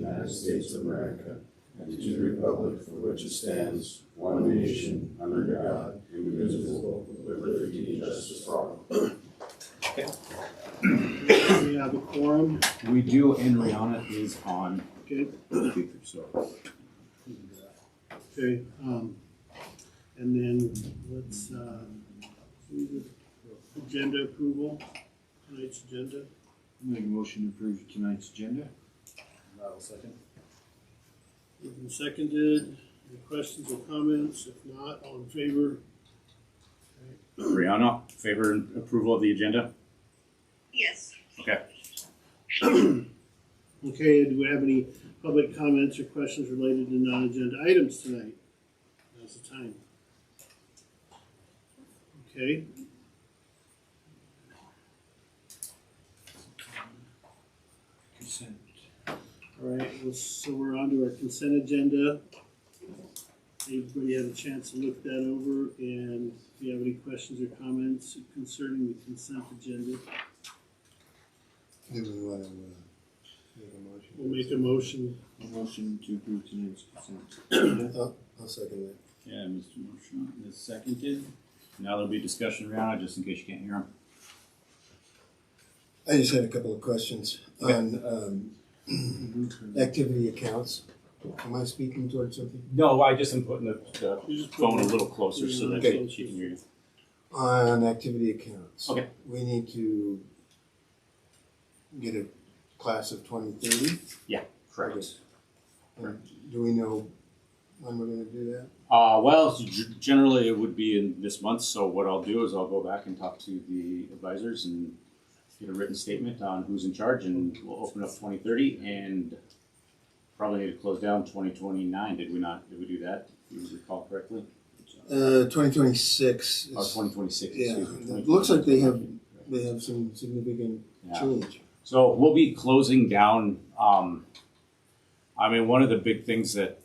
United States of America, and to the republic for which it stands, one nation, under God, indivisible, with liberty and justice for all. Okay. We have a quorum. We do, and Rihanna is on Okay. speaker, so. Okay. And then let's do the agenda approval. Tonight's agenda. Make a motion to approve tonight's agenda. I will second. Moved and seconded. Any questions or comments? If not, all in favor? Rihanna, favor and approval of the agenda? Yes. Okay. Okay, do we have any public comments or questions related to non-agenda items tonight? Now's the time. Okay. Consent. All right, well, so we're on to our consent agenda. Everybody had a chance to look that over, and if you have any questions or comments concerning the consent agenda, Do we want to make a motion? we'll make a motion. A motion to approve tonight's consent. I'll second that. Yeah, Mr. Marchant is seconded. Now there'll be discussion, Rihanna, just in case you can't hear him. I just had a couple of questions Okay. on activity accounts. Am I speaking towards something? No, I just am putting the You just put phone a it- little closer so that Okay. she can hear you. On activity accounts. Okay. We need to get a class of 2030. Correct. And do we know when we're going to do that? Well, generally it would be in this month, so what I'll do is I'll go back and talk to the advisors and get a written statement on who's in charge, and we'll open up 2030 and probably need to close down 2029. Did we do that, if you recall correctly? 2026. Oh, 2026, Yeah, excuse me. it looks like they have some significant Yeah. change. So we'll be closing down, one of the big things that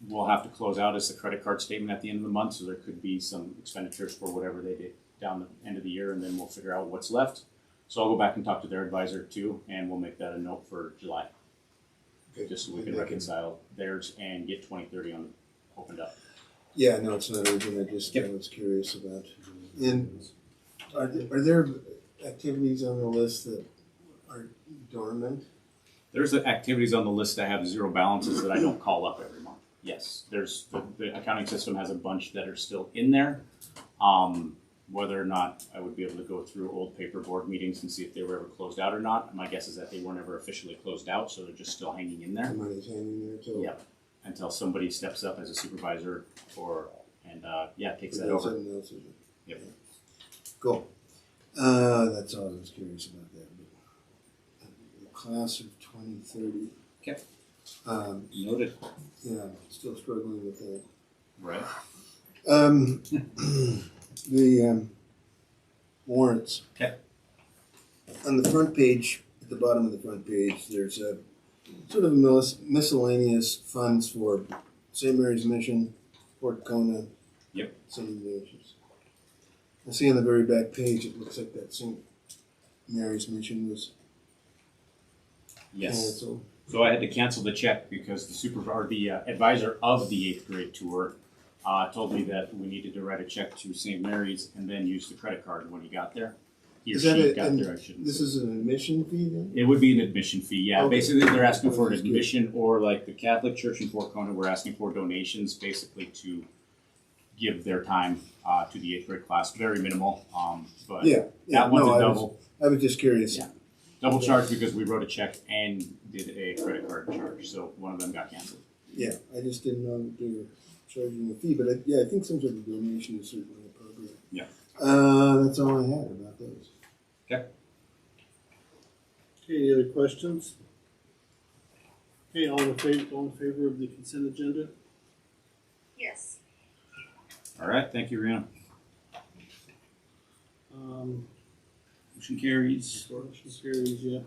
we'll have to close out is the credit card statement at the end of the month, so there could be some expenditures for whatever they did down the end of the year, and then we'll figure out what's left. So I'll go back and talk to their advisor too, and we'll make that a note for July, Okay. just so we can reconcile theirs and get 2030 opened up. Yeah, no, it's not urgent. I just Yep. was curious about. And are there activities on the list that are dormant? There's the activities on the list that have zero balances that I don't call up every month. Yes, there's the accounting system has a bunch that are still in there. Whether or not I would be able to go through old paperboard meetings and see if they were ever closed out or not. My guess is that they weren't ever officially closed out, so they're just still hanging in there. The money's hanging there till. Yep. Until somebody steps up as a supervisor takes that That's over. something else, is it? Yep. Cool. That's all I was curious about that. But the class of 2030. Okay. Yeah, Noted. I'm still struggling with that. Right. The warrants. Okay. On the front page, at the bottom of the front page, there's a sort of miscellaneous funds for St. Mary's Mission, Port Kona. Yep. St. Mary's. I see on the very back page, it looks like that St. Mary's Mission was Yes. canceled. So I had to cancel the check because the advisor of the 8th grade tour told me that we needed to write a check to St. Mary's and then use the credit card when he got there. He or Is that she a- got and there, I shouldn't This say. is an admission fee then? It would be an admission fee, yeah. Okay. Basically, they're asking for an That's good. admission, or like the Catholic Church in Fort Kona, we're asking for donations, basically to give their time to the 8th grade class. Very minimal, but Yeah. that one's no, a double. I was just curious. Yeah. Double charge because we wrote a check and did a credit card charge, so one of them got canceled. Yeah, I just didn't know that they were charging a fee, but I think some sort of donation is certainly appropriate. Yeah. That's all I had about those. Okay. Okay, any other questions? Okay, all in favor of the consent agenda? Yes. All right, thank you, Rihanna. Motion carries. Motion carries, yeah.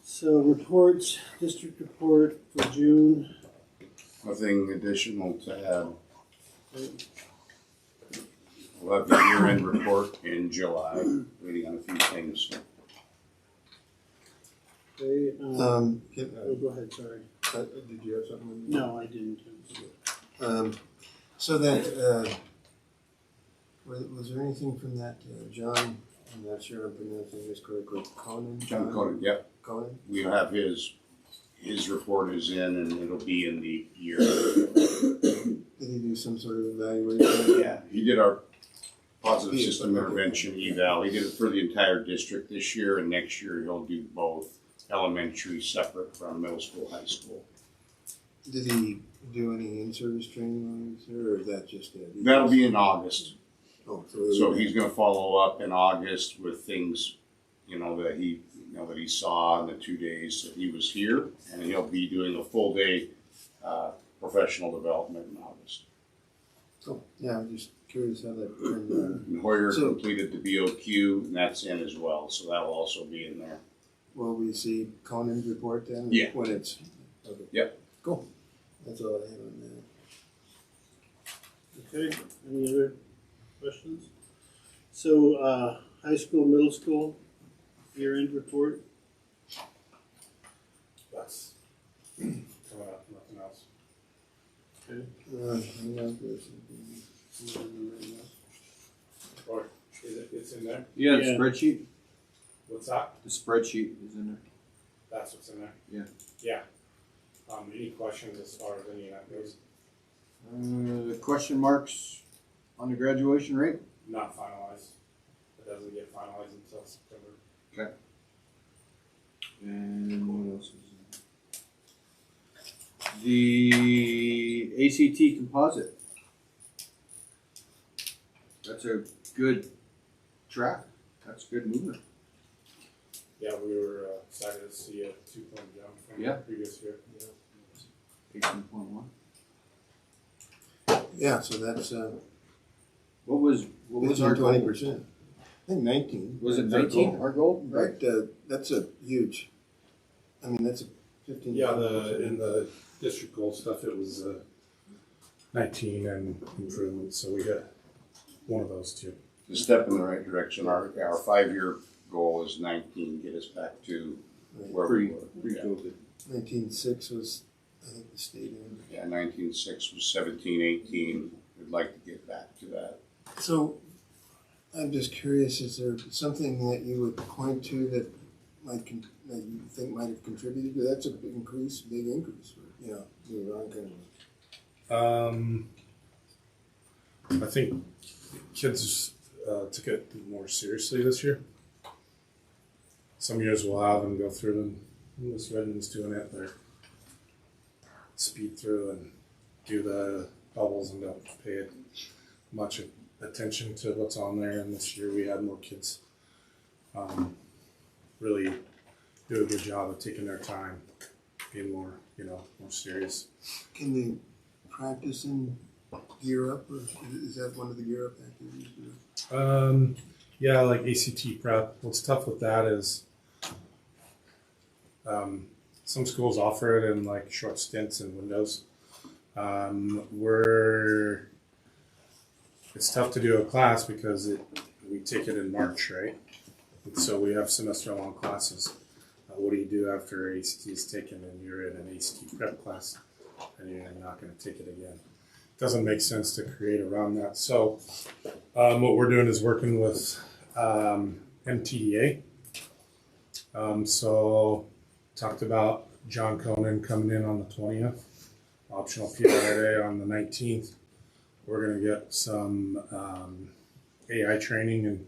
So reports, district report for June. Nothing additional to add. Okay. We'll have the year-end report in July, waiting on a few things. Okay, oh, go ahead, sorry. Did you have something? No, I didn't. So that, was there anything from that, John, I'm not sure I'm pronouncing this correctly, Conan? John Conan, yep, Conan? we have his report is in and it'll be in the year. Did he do some sort of evaluation? Yeah, he did our positive system intervention eval. He did it for the entire district this year, and next year he'll do both elementary separate from middle school, high school. Did he do any in-service training on it, or is that just it? That'll be in August. Oh, So he's gonna follow up in August with things, that he saw in the 2 days that he was here, and he'll be doing a full day, professional development in August. Oh, yeah, I'm just curious how that turned out. And Hoyer So- completed the BOQ, and that's in as well, so that'll also be in there. Will we see Conan's report then? Yeah. When it's, okay. Yep. Cool. That's all I have on that. Okay, any other questions? So, high school, middle school, year-end report? That's coming up, nothing else. Okay. Hang on for a second. Or is it, it's in there? Yeah, the Yeah. spreadsheet, What's that? the spreadsheet is in there. That's what's in there? Yeah. Yeah. Any questions as far as any of that goes? The question marks on the graduation rate? Not finalized. It doesn't get finalized until September. And what else is in the ACT composite? That's a good track. That's good movement. Yeah, we were excited to see a 2-point jump from Yeah. the previous year. 18.1. Yeah, so that's, What was our 20%. I think 19. Was it That's our 19? goal. Our goal? Right, that's a huge, that's a 15. Yeah, in the district goal stuff, it was 19 and improvement, so we hit one of those two. To step in the right direction, our 5-year goal is 19, get us back to where we were. Pre-COVID. 19.6 was, I think, the state end. Yeah, 19.6 was 17, 18. We'd like to get back to that. So, I'm just curious, is there something that you would point to that that you think might have contributed to that? That's a big increase, moving on kind of. I think kids took it more seriously this year. Some years we'll have them go through and Miss Redmond's doing it. They're speed through and do the bubbles and don't pay much attention to what's on there. And this year we had more kids really do a good job of taking their time, being more serious. Can they practice in Gear Up, or is that one of the Gear Up activities? Yeah, like ACT prep. What's tough with that is some schools offer it in like short stints and windows. It's tough to do a class because we take it in March, right? And so we have semester-long classes. What do you do after ACT is taken and you're in an ACT prep class and you're not going to take it again? It doesn't make sense to create around that. So what we're doing is working with MTDA. So talked about John Conan coming in on the 20th, optional PRA on the 19th. We're going to get some AI training and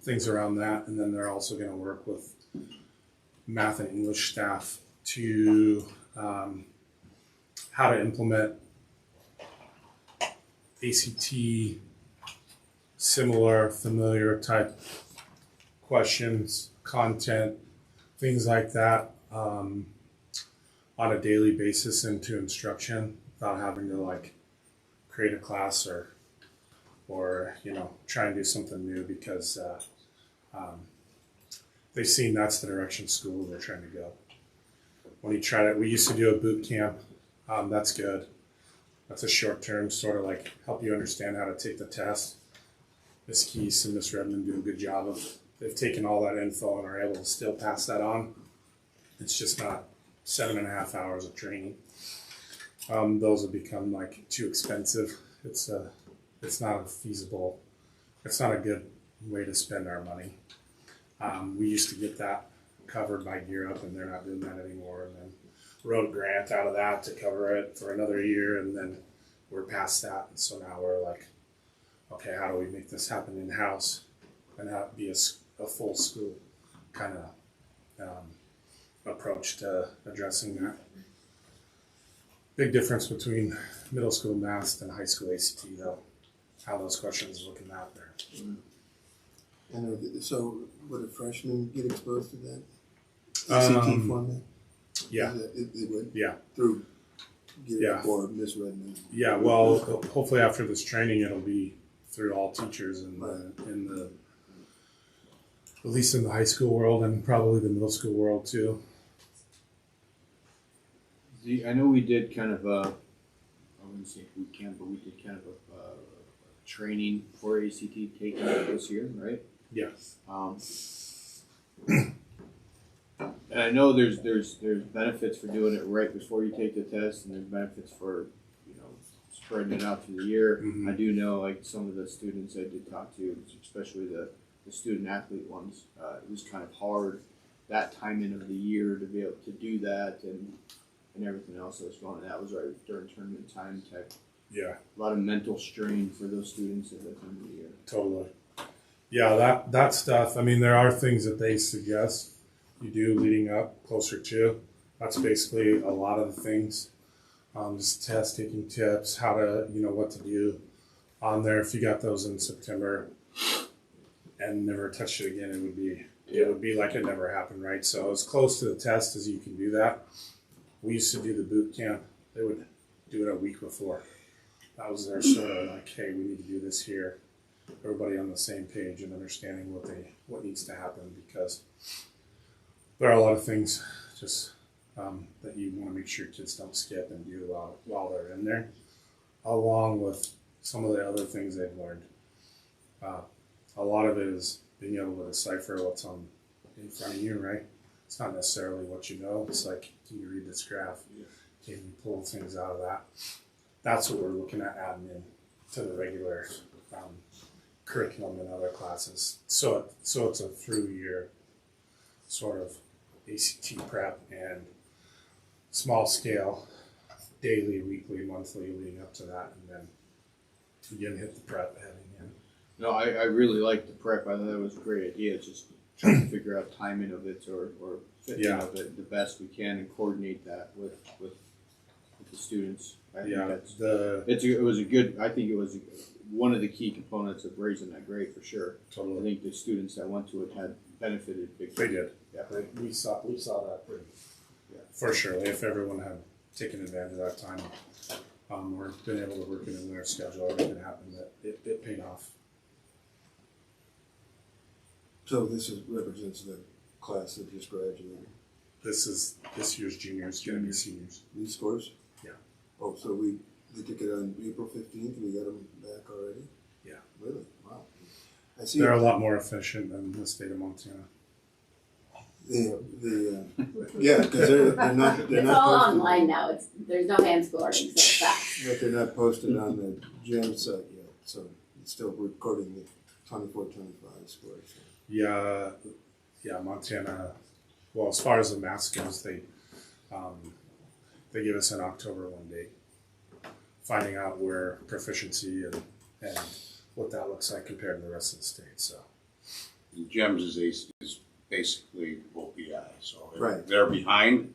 things around that. And then they're also going to work with math and English staff to how to implement ACT similar, familiar type questions, content, things like that on a daily basis into instruction without having to create a class or try and do something new because they've seen that's the direction schools are trying to go. When you try to, we used to do a boot camp. That's good. That's a short term sort of help you understand how to take the test. Miss Keese and Miss Redmond do a good job of, they've taken all that info and are able to still pass that on it's just not 7.5 hours of training. Those have become like too expensive. It's not a feasible, it's not a good way to spend our money. We used to get that covered by Gear Up, and they're not doing that anymore. And then wrote a grant out of that to cover it for another year, and then we're past that. And so now we're like, okay, how do we make this happen in-house and have it be a full school kind of approach to addressing that? Big difference between middle school math and high school ACT, though, how those questions look in that there. And so would a freshman get exposed to that? Um, ACT format? Yeah, They would? yeah. Through Gear Yeah. Up or misread now? Yeah, well, hopefully after this training, it'll be through all teachers in the at least in the high school world and probably the middle school world too. I know we did kind of I wouldn't say boot camp, but we did kind of a training for ACT taking it this year, right? Yeah. And I know there's benefits for doing it right before you take the test, and there's benefits for spreading it out through the year. Mhm. I do know, like, some of the students I did talk to, especially the student athlete ones, it was kind of hard that timing of the year to be able to do that and everything else that was going on. That was right during tournament time type. Yeah, A lot of mental strain for those students at that time of the year. totally. Yeah, that stuff. I mean, there are things that they suggest you do leading up closer to. That's basically a lot of the things. Just test taking tips, how to, what to do on there. If you got those in September and never touched it again, it would be like it never happened, right? So as close to the test as you can do that. We used to do the boot camp. They would do it a week before. That was their sort of like, hey, we need to do this here. Everybody on the same page and understanding what needs to happen, because there are a lot of things just that you want to make sure kids don't skip and do while they're in there, along with some of the other things they've learned. A lot of it is being able to decipher what's in front of you, right? It's not necessarily what you know. It's like, can you read this graph? Can you pull things out of that? That's what we're looking at adding in to the regular curriculum in other classes. So it's a through year sort of ACT prep and small scale, daily, weekly, monthly leading up to that, and then again hit the prep heading in. No, I really liked the prep. I thought that was a great idea. It's just trying to figure out timing of it or fitting of it the best we can and coordinate that with the students. I think it was a good. I think it was one of the key components of raising that grade for sure. Totally. I think the students that went to it had benefited big. They did. Yeah. We saw that pretty. Yeah. For sure. If everyone had taken advantage of that time, or been able to work it in their schedule, everything happened, that it paid off. So this represents the class that just graduated. This year's juniors, going to be seniors. These scores? Yeah. Oh, so they took it on April 15th. We got them back already? Yeah. Really? Wow. I see. They're a lot more efficient than the state of Montana. Yeah, because they're not. They're It's not all posted, online now. There's no hand scoring, so it's fast. but they're not posted on the GEM site yet. So it's still recording the 24-25 scores. Yeah, Montana. Well, as far as the math goes, they give us an October 1 date, finding out where proficiency and what that looks like compared to the rest of the state. So GEMS is basically OPI, so if Right. they're behind,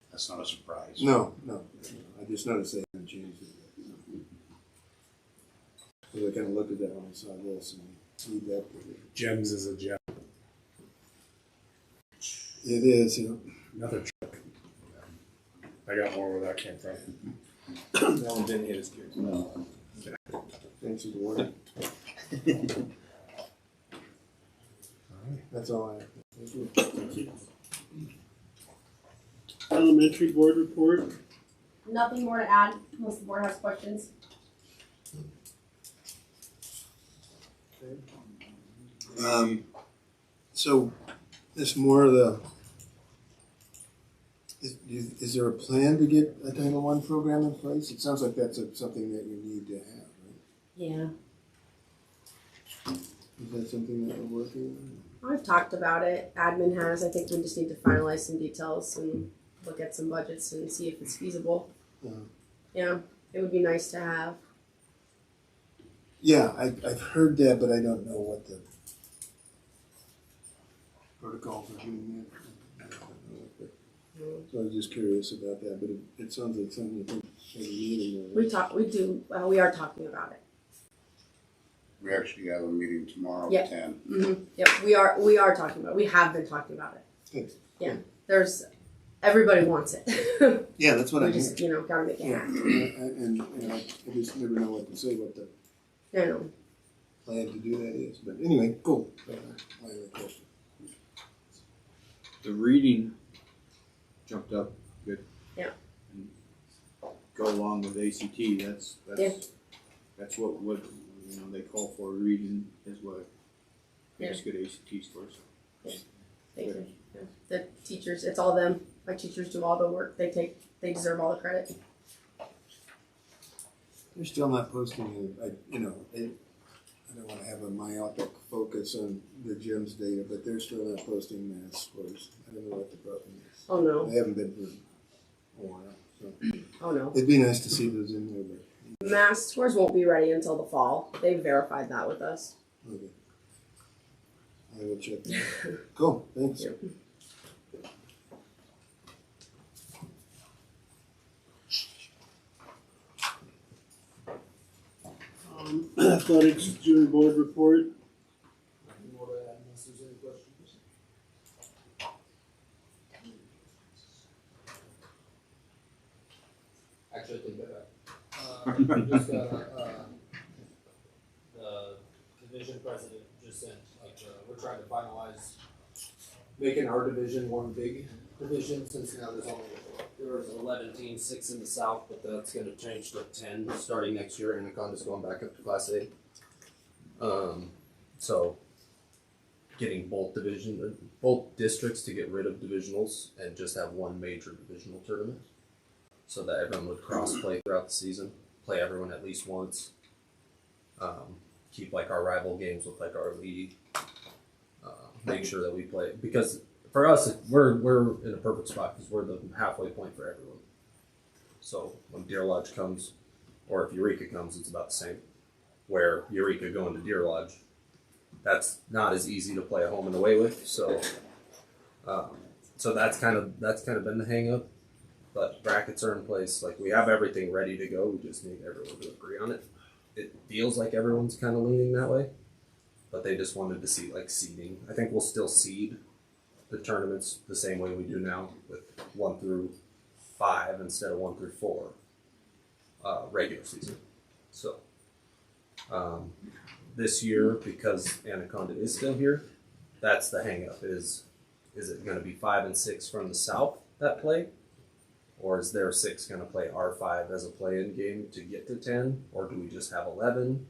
that's not a surprise. No. I just noticed they haven't changed it yet. So I kind of looked at that when I saw this and read that. GEMS is a gem. It is, Another trick. I got more where that came from. That one didn't hit as good. No. Thanks for the warning. That's all I have. Thank you. Elementary board report. Nothing more to add unless the board has questions. So this more of the Is there a plan to get a Title I program in place? It sounds like that's something that you need to have, right? Yeah, Is that something that we're working I've talked about it. Admin has. I think we just need to finalize some details and look at some budgets and see if it's feasible. on? Yeah, it would be nice to have. Yeah, I've heard that, but I don't know what the protocols are doing yet. I don't know, but- So I was just curious about that, but it sounds like something you think maybe needing. We are talking about it. We actually have a meeting tomorrow Yeah. at 10. Mm-hmm. Yep, we are talking about it. We have been talking about it. Good. Yeah, everybody wants it. Yeah, that's what We I just, hear. gotta make it Yeah, happen. and I just never know what to say, what the I know. plan to do that is, but anyway, cool. My other question. The reading jumped up good. Yeah. And go along with ACT, that's Yeah. that's what they call for. Reading is what makes good ACT scores. Thank you. Yeah. The teachers, it's all them. My teachers do all the work. They deserve all the credit. They're still not posting, I don't wanna have a myopic focus on the GEMS data, but they're still not posting math scores. I don't know what the problem is. Oh no. They haven't been for a while, so Oh no. it'd be nice to see those in there, but, Math scores won't be ready until the fall. They verified that with us. okay. I will check that. Cool, thanks. Yeah. Athletics Junior Board report. Nothing more to add unless there's any questions. Actually, I take that back. Just the division president just sent, we're trying to finalize making our division one big division, since now there's 11 teams, 6 in the south, but that's gonna change to 10 starting next year. Anaconda's going back up to Class A. So getting both districts to get rid of divisionals and just have one major divisional tournament, so that everyone would cross play throughout the season, play everyone at least once. Keep our rival games with our league. Make sure that we play, because for us we're in a perfect spot because we're the halfway point for everyone. So when Deer Lodge comes, or if Eureka comes, it's about the same. Where Eureka going to Deer Lodge, that's not as easy to play a home and away with. So that's kind of been the hang up. But brackets are in place. We have everything ready to go. We just need everyone to agree on it. It feels like everyone's kind of leaning that way, but they just wanted to see seeding. I think we'll still seed the tournaments the same way we do now, with 1 through 5 instead of 1 through 4 regular season. So this year, because Anaconda is still here, that's the hang up. Is it going to be 5 and 6 from the south that play? Or is their 6 going to play R5 as a play-in game to get to 10? Or do we just have 11?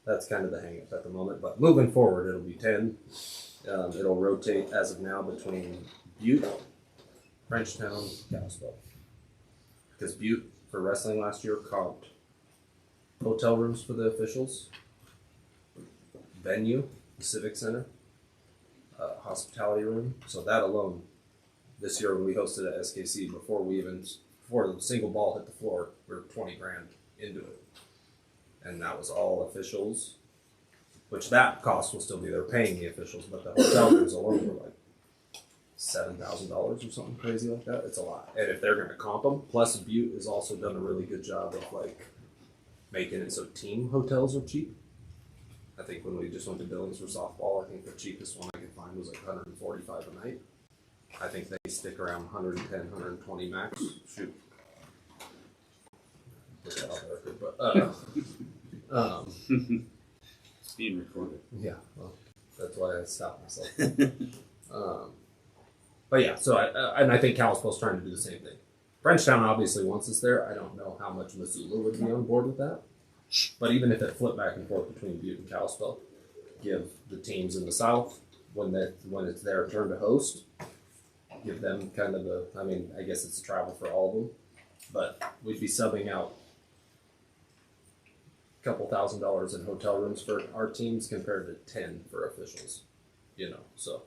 That's kind of the hang-up at the moment. But moving forward, it'll be 10. It'll rotate as of now between Butte, Frenchtown, Kalispell. Because Butte, for wrestling last year, comped hotel rooms for the officials, venue, the Civic Center, hospitality room. So that alone, this year when we hosted at SKC, before the single ball hit the floor, we were $20,000 into it. And that was all officials, which that cost will still be there paying the officials, but the hotel rooms alone were $7,000 or something crazy like that. It's a lot. And if they're going to comp them, plus Butte has also done a really good job of making it so team hotels are cheap. I think when we just went to Billings for softball, I think the cheapest one I could find was $145 a night. I think they stick around 110, 120 max. Shoot. Put that on the record, but It's being recorded. yeah, well, that's why I stopped myself. But yeah, so I think Kalispell's trying to do the same thing. Frenchtown obviously wants us there. I don't know how much Missoula would be on board with that. But even if it flipped back and forth between Butte and Kalispell, give the teams in the south, when it's their turn to host, give them kind of the, I mean, I guess it's travel for all of them, but we'd be subbing out a couple $1,000s in hotel rooms for our teams compared to 10 for officials, you know, so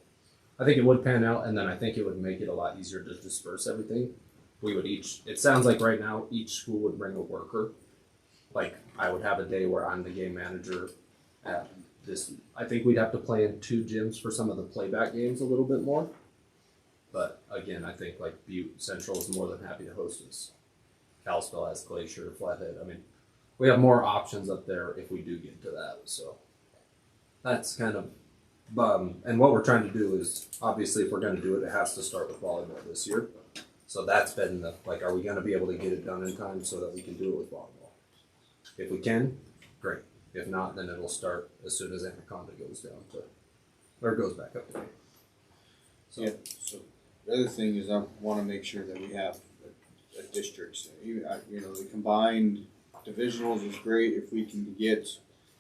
I think it would pan out, and then I think it would make it a lot easier to disperse everything. We would each, it sounds like right now, each school would bring a worker. Like, I would have a day where I'm the game manager at this. I think we'd have to play in 2 gyms for some of the playback games a little bit more. But again, I think like Butte Central is more than happy to host us. Kalispell has Glacier, Flathead. I mean, we have more options up there if we do get to that. So that's kind of, and what we're trying to do is, obviously, if we're going to do it, it has to start with volleyball this year. So that's been the, like, are we going to be able to get it done in time so that we can do it with volleyball? If we can, great. If not, then it'll start as soon as Anaconda goes down to, or goes back up to me. So, Yeah, so the other thing is I want to make sure that we have a districts. You know, the combined divisionals is great if we can get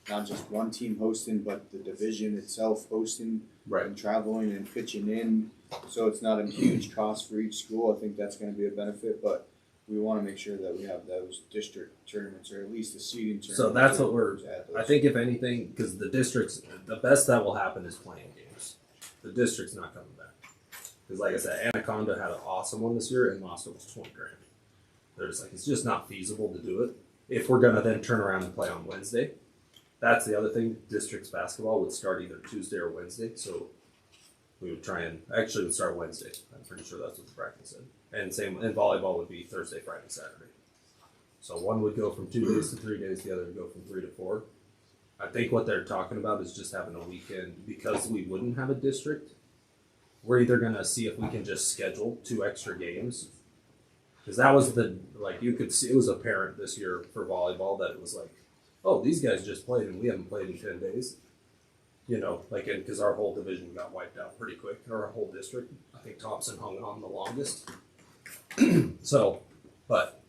not just one team hosting, but the division itself hosting right. and traveling and pitching in. So it's not a huge cost for each school. I think that's going to be a benefit, but we want to make sure that we have those district tournaments or at least the seeding tournament. So that's what we're, I think if anything, because the districts, the best that will happen is playing games. The district's not coming back. Because like I said, Anaconda had an awesome one this year and lost almost 20 grand. They're just like, it's just not feasible to do it. If we're going to then turn around and play on Wednesday, that's the other thing. Districts basketball would start either Tuesday or Wednesday. So we would try and, actually it would start Wednesday. I'm pretty sure that's what the practice said. And same, and volleyball would be Thursday, Friday, Saturday. So one would go from 2 days to 3 days, the other would go from 3 to 4. I think what they're talking about is just having a weekend, because we wouldn't have a district. We're either gonna see if we can just schedule 2 extra games. Because that was the, like, you could see, it was apparent this year for volleyball that it was like, oh, these guys just played and we haven't played in 10 days. You know, like, because our whole division got wiped out pretty quick, or our whole district. I think Thompson hung on the longest. So, but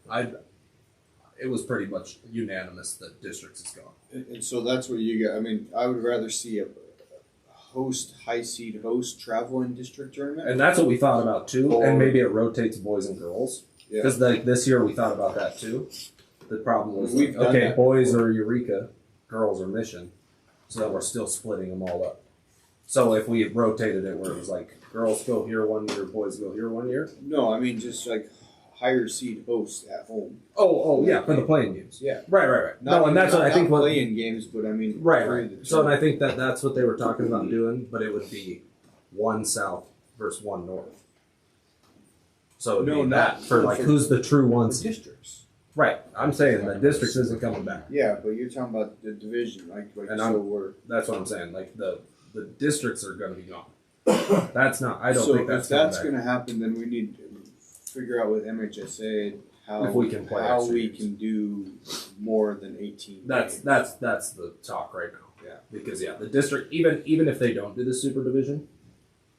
it was pretty much unanimous that districts is gone. And so that's what you got. I mean, I would rather see a high seed host traveling district tournament. And that's what we thought about too. And maybe it rotates boys and girls. Yeah. Because like this year we thought about that too. The problem was, We've done okay, that boys are Eureka, girls are Mission. So that we're still splitting them all up. So if we rotated it where it was like girls go here 1 year, boys go here 1 year. No, I mean just like higher seed hosts at home. Oh yeah, for the playing games. Yeah. Right. No, and that's what I think. Not playing games, but I mean. Right. So and I think that that's what they were talking about doing, but it would be 1 south versus 1 north. So it'd be that for like who's the true ones. Districts. Right. I'm saying the districts isn't coming back. Yeah, but you're talking about the division, like And so we're. That's what I'm saying. Like the districts are going to be gone. That's not. I don't So think that's if that's coming going to happen, then we need to figure out with MHSA how If we can play how extra we games. can do more than 18. back. games. That's the talk right now. Yeah. Because the district, even if they don't do the super division,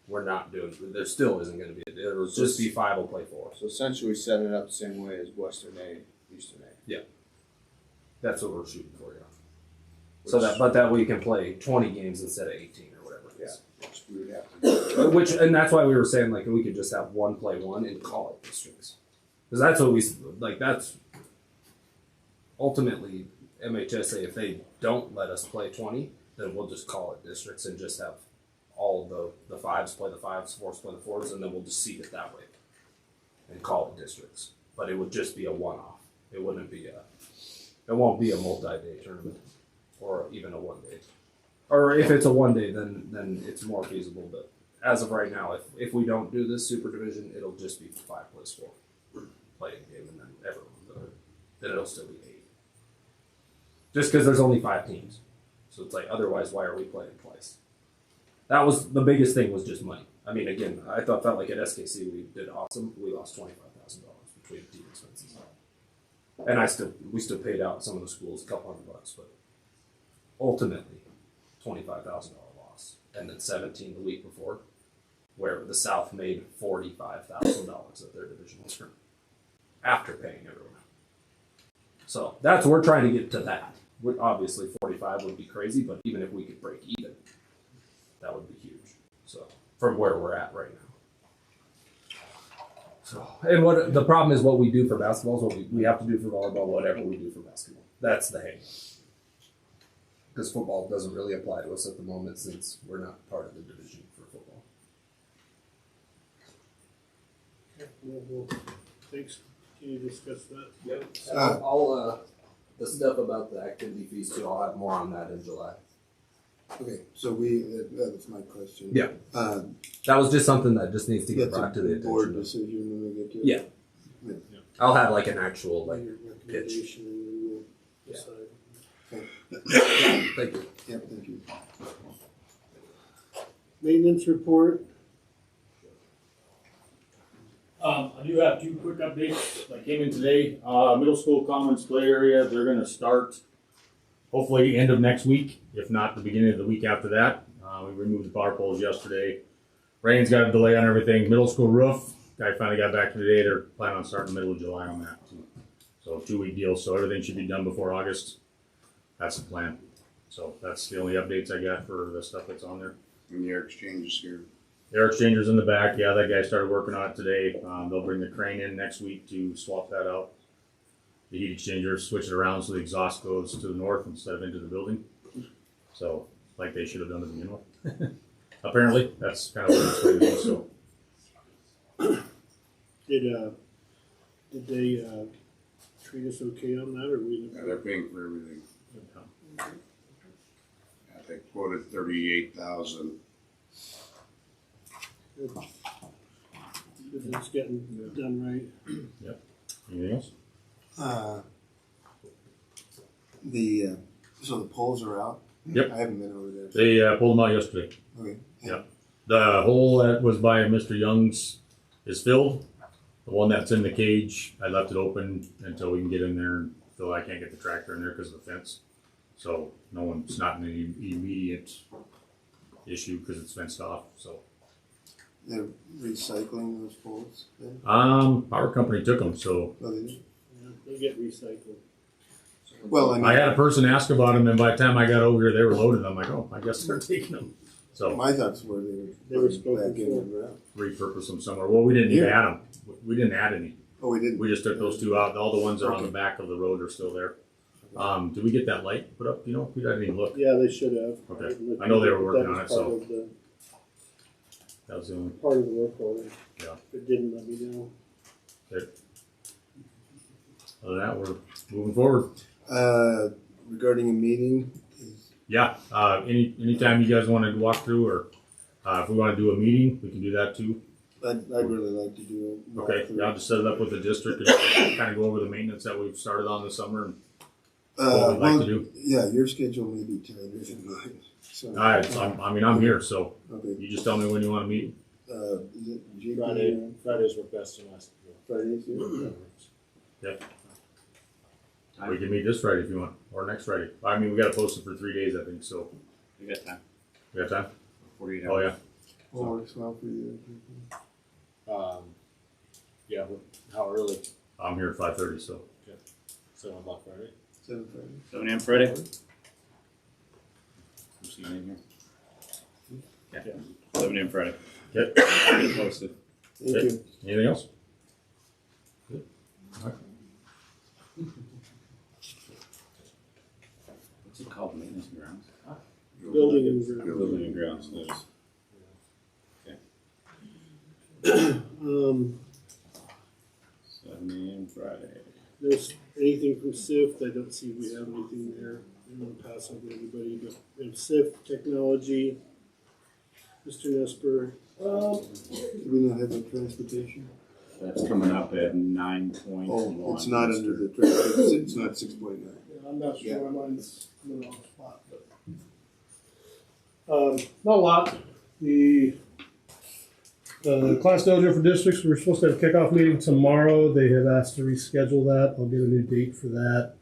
we're not doing. There still isn't going to be. It'll just be 5 will play 4. So essentially, set it up the same way as Western A, Eastern A. That's what we're shooting for, yeah. So that way you can play 20 games instead of 18 or whatever it is. Which we would have to do. And that's why we were saying like we could just have 1 play 1 and call it districts, because that's what we like. That's ultimately MHSA. If they don't let us play 20, then we'll just call it districts and just have all the 5s play the 5s, 4s play the 4s, and then we'll just seed it that way and call it districts. But it would just be a one-off. It wouldn't be it won't be a multi-day tournament or even a 1 day. Or if it's a 1 day, then it's more feasible. But as of right now, if we don't do this super division, it'll just be 5 plays 4 playing game, and then everyone. Then it'll still be 8. Just because there's only 5 teams, so it's like otherwise, why are we playing twice? That was the biggest thing, was just money. I mean, again, I felt like at SKC we did awesome. We lost $25,000 between team expenses, and we still paid out some of the schools $200, but ultimately $25,000 loss, and then 17 the week before, where the South made $45,000 of their divisional tournament after paying everyone. So we're trying to get to that. Obviously, 45 would be crazy, but even if we could break even, that would be huge. So from where we're at right now. So, and what the problem is, what we do for basketball is what we have to do for volleyball, whatever we do for basketball. That's the hang. Because football doesn't really apply to us at the moment since we're not part of the division for football. Well, thanks. Can you discuss that? Yep. Uh, I'll the stuff about the activity fees too. I'll have more on that in July. Okay, so that's my question. Yeah. That was just something that just needs to get That's brought to the a board attention. decision when we get to it. Yeah. I'll have like an actual Your pitch. recommendation, and then we'll Yeah. decide. Thank you. Yep, thank you. Maintenance report. I do have two quick updates that came in today. Middle school commons play area, they're gonna start hopefully end of next week, if not the beginning of the week after that. We removed the power poles yesterday. Rain's got a delay on everything. Middle school roof, guy finally got back to me today. They're planning on starting the middle of July on that. So 2-week deal, so everything should be done before August. That's the plan. So that's the only updates I got for the stuff that's on there. And the air exchange is here. Air exchangers in the back, yeah, that guy started working on it today. They'll bring the crane in next week to swap that out. The heat exchanger, switch it around so the exhaust goes to the north instead of into the building. So, like they should have done to begin with. Apparently, that's kind of what it's going to do, so. Did they treat us okay on that, or we? Yeah, they're paying for everything. They quoted 38,000. It's getting done right. Anything else? So the poles are out? Yep. I haven't been over there. They pulled them out yesterday. Okay. Yeah. The hole that was by Mr. Young's is filled. The one that's in the cage, I left it open until we can get in there. Until I can't get the tractor in there because of the fence. So it's not an immediate issue because it's fenced off. So They're recycling those poles then? our company took them. So Oh, they did? Yeah, they get recycled. Well, I mean, I had a person ask about them, and by the time I got over here, they were loaded. I'm like, oh, I guess they're taking them. So my thoughts were They were back spoken in for. the ground. repurpose them somewhere. Well, we didn't even add them. We didn't add any. Oh, we didn't? We just took those two out. All the ones that are on the back of the road are still there. Did we get that light put up? You know, we didn't even look. Yeah, they should have. Okay. Looked I know they were at working that on as it, so- part of the- That was the only. Part of the work order. Yeah. If it didn't, let me know. Other than that, we're moving forward. Regarding a meeting, Yeah. Anytime you guys want to walk through, or if we want to do a meeting, we can do that too. I'd really like to do a Okay. walkthrough. Yeah, I'll just set it up with the district and kind of go over the maintenance that we've started on this summer and what we'd like to do. Yeah, your schedule may be tighter than mine. So, I'm here, so okay. you just tell me when you want to meet. Is it GP? Fridays work best in us. Fridays, yeah. We can meet this Friday if you want, or next Friday. I mean, we got to post it for 3 days, I think. So We got time. we got time. 48 Oh yeah. What works well for you? Yeah, how early? I'm here at 5:30. So 7 o'clock Friday? 7 Friday? 7 a.m. Friday? I'm seeing in here. Yeah. 7 a.m. Friday. Okay. Get it posted. Thank Okay. you. Anything else? Good. All right. What's it called? Maintenance and grounds? Building and ground. Building and grounds. It is. 7 a.m. Friday. There's anything from SIFT, I don't see we have anything there. I don't want to pass over anybody, but we have SIFT Technology, Mr. Nesper. Do we not have the transportation? That's coming up at 9.1. Oh, it's not under the transportation, it's not 6.9. I'm not sure why mine's in the wrong spot, but. Not a lot. The class dojo for districts, we're supposed to have a kickoff meeting tomorrow. They have asked to reschedule that. I'll get a new date for that.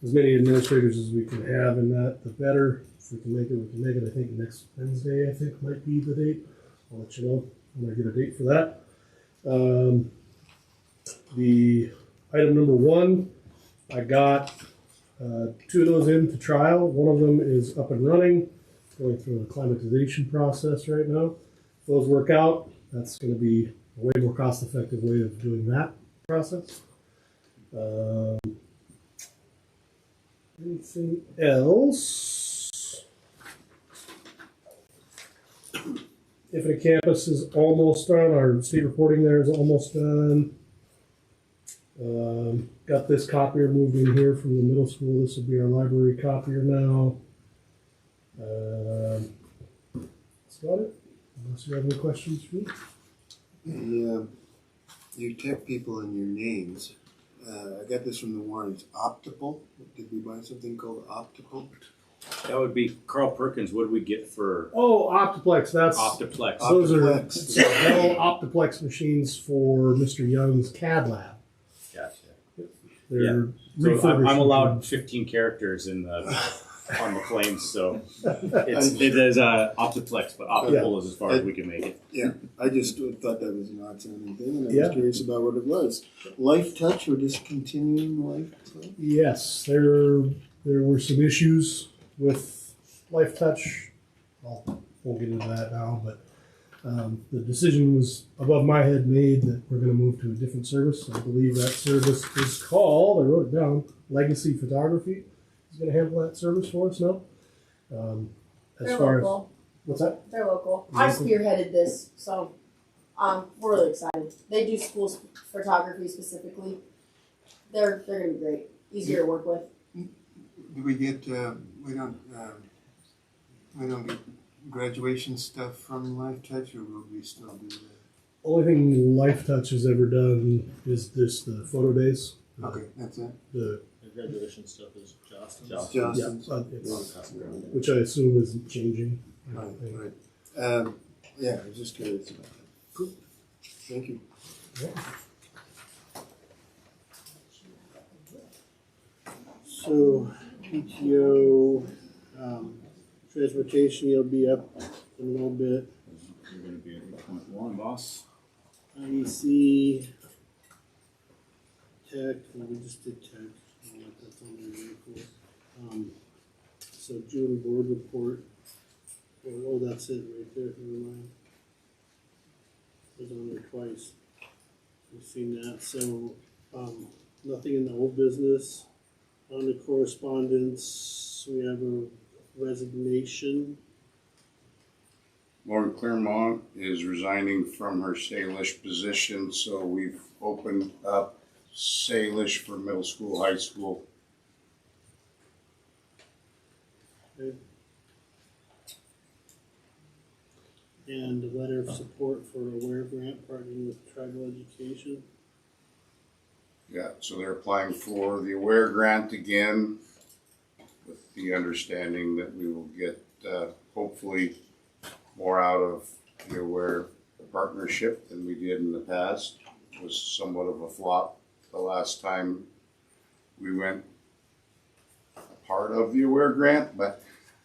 As many administrators as we can have in that, the better. If we can make it, we can make it. I think next Wednesday, might be the date. I'll let you know when I get a date for that. The item number 1, I got 2 of those into trial. One of them is up and running, going through a acclimatization process right now. If those work out, that's going to be way more cost-effective way of doing that process. Anything else? Infinite Campus is almost done. Our state reporting there is almost done. Got this copier moved in here from the middle school. This will be our library copier now. That's about it. Unless you have any questions for me. Your tech people and your names. I got this from the Warrens. Optical. Did we buy something called Optical? That would be Carl Perkins. What do we get for Oh, Optiplex. That's Optiplex? those Optiplex. are Dell Optiplex machines for Mr. Young's CAD lab. Gotcha. They're So I'm refurbished. allowed 15 characters in the on the claims, so it is Optiplex, but optical is as far as we can make it. Yeah, I just thought that was an odd sounding thing, and I Yeah. was curious about what it was. Life Touch, we're discontinuing Life Touch? Yes, there were some issues with Life Touch. Won't get into that now, but the decision was above my head made that we're going to move to a different service. I believe that service is called, I wrote it down, Legacy Photography is going to handle that service for us now. As They're far local. as, what's that? They're local. I spearheaded this, so we're really excited. They do school photography specifically. They're gonna be great. Easier to work with. Do we get, we don't get graduation stuff from Life Touch, or will we still do that? Only thing Life Touch has ever done is the photo days. Okay, that's it. The The graduation stuff is Justin's. Justin's. it's, which I assume isn't changing. Right, right. Yeah, I was just curious about that. Cool. Thank you. So PTO, transportation, you'll be up in a little bit. You're going to be at 8.1, boss. IEC, tech, well, we just did tech. I don't know if that's on there very cool. So June board report. Oh, that's it right there. Never mind. It was on there twice. We've seen that. So nothing in the old business. On the correspondence, we have a resignation. Lauren Claremont is resigning from her Salish position, so we've opened up Salish for middle school, high school. Okay. And a letter of support for Aware Grant partnering with Tribal Education. Yeah, so they're applying for the Aware Grant again, with the understanding that we will get hopefully more out of the Aware partnership than we did in the past. It was somewhat of a flop the last time we went a part of the Aware Grant, but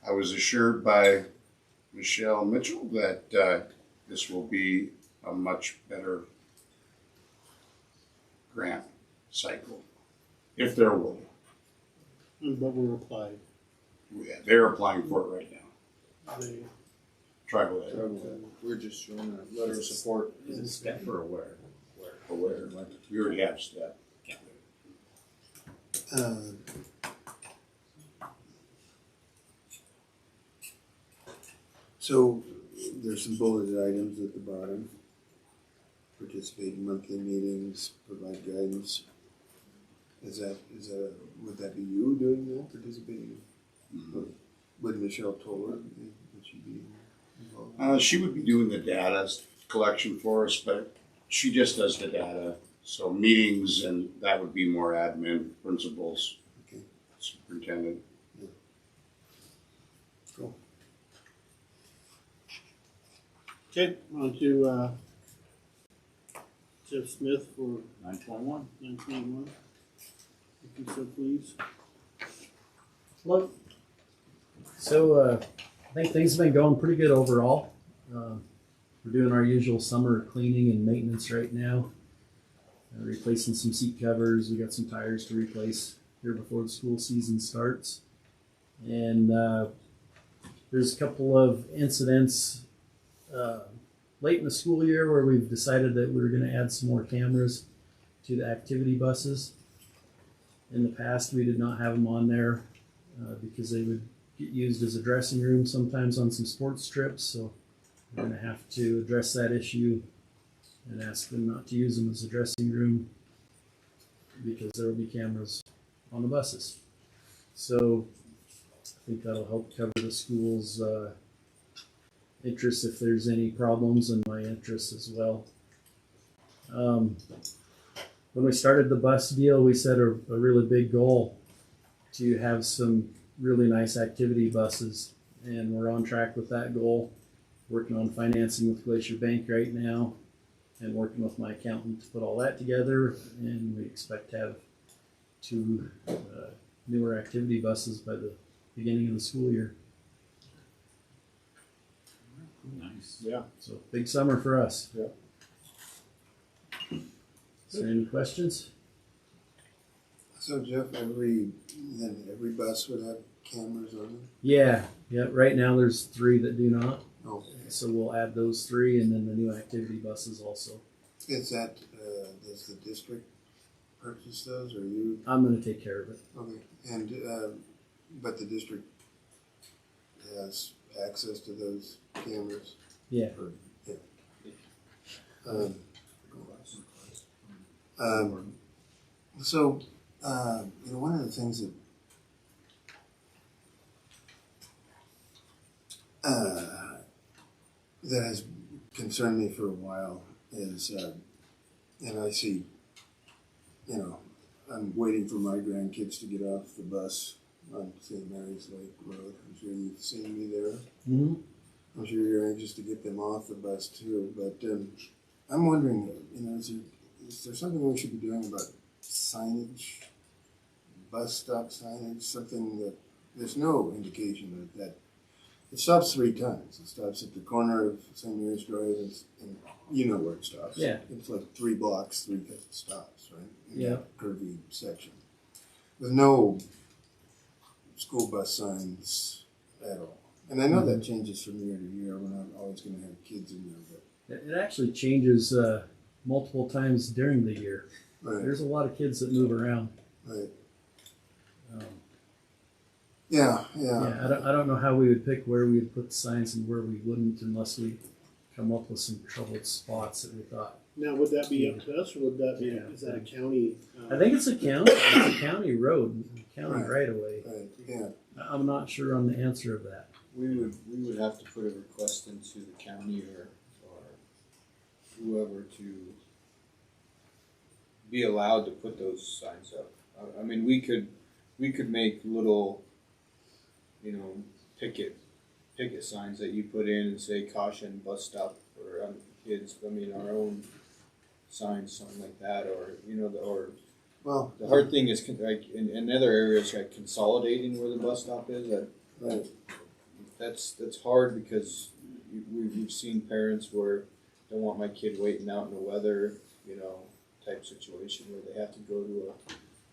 I was assured by Michelle Mitchell that this will be a much better grant cycle, if they're willing. But we're applied. Yeah, they're applying for it right now. They, Tribal Ed. We're just showing a letter of support. Is it STEP or Aware? Aware. We already have STEP. So there's some bulleted items at the bottom. Participate in monthly meetings, provide guidance. Would that be you doing that, participating? Would Michelle Toller, would she be involved? She would be doing the data collection for us, but she just does the data. So meetings, and that would be more admin, principals, Okay. superintendent. Cool. okay, on to Jeff Smith for 921. 921. If you so please. Look, so I think things have been going pretty good overall. We're doing our usual summer cleaning and maintenance right now. Replacing some seat covers. We got some tires to replace here before the school season starts. And there's a couple of incidents late in the school year where we've decided that we're going to add some more cameras to the activity buses. In the past, we did not have them on there because they would get used as a dressing room sometimes on some sports trips. So we're going to have to address that issue and ask them not to use them as a dressing room because there will be cameras on the buses. So I think that'll help cover the school's interest if there's any problems, and my interest as well. When we started the bus deal, we set a really big goal to have some really nice activity buses, and we're on track with that goal. Working on financing with Glacier Bank right now, and working with my accountant to put all that together, and we expect to have 2 newer activity buses by the beginning of the school year. Nice. Yeah. So big summer for us. Yeah. Is there any questions? So Jeff, every bus would have cameras on them? Yeah. Right now there's 3 that do not. Okay. So we'll add those 3, and then the new activity buses also. Is that, does the district purchase those, or you? I'm going to take care of it. Okay, and, but the district has access to those cameras? Yeah. Or, yeah. So, one of the things that has concerned me for a while is, and I see, I'm waiting for my grandkids to get off the bus on St. Mary's Lake Road. I'm sure you've seen me there. Mm-hmm. I'm sure you're anxious to get them off the bus too, but I'm wondering, is there something we should be doing about signage, bus stop signage, something that, there's no indication that it stops 3 times. It stops at the corner of St. Mary's Drive, and you know where it stops. Yeah. It's like 3 blocks, 3 stops, right? In Yeah. that curvy section. With no school bus signs at all. And I know that changes from year to year. We're not always going to have kids in there, but It actually changes multiple times during the year. right, There's a lot of kids that move around. right. Um, Yeah. I don't know how we would pick where we would put the signs and where we wouldn't unless we come up with some troubled spots that we thought. Now, would that be up to us, or would that be, is that a county? I think it's a county road, county Right. right away. Right, yeah. I'm not sure on the answer of that. We would have to put a request into the county or whoever to be allowed to put those signs up. I mean, we could make little, picket signs that you put in and say caution bus stop for kids. I mean, our own signs, something like that, or Well, the hard thing is like in other areas like consolidating where the bus stop is. right. That's hard because we've seen parents where don't want my kid waiting out in the weather, type situation where they have to go to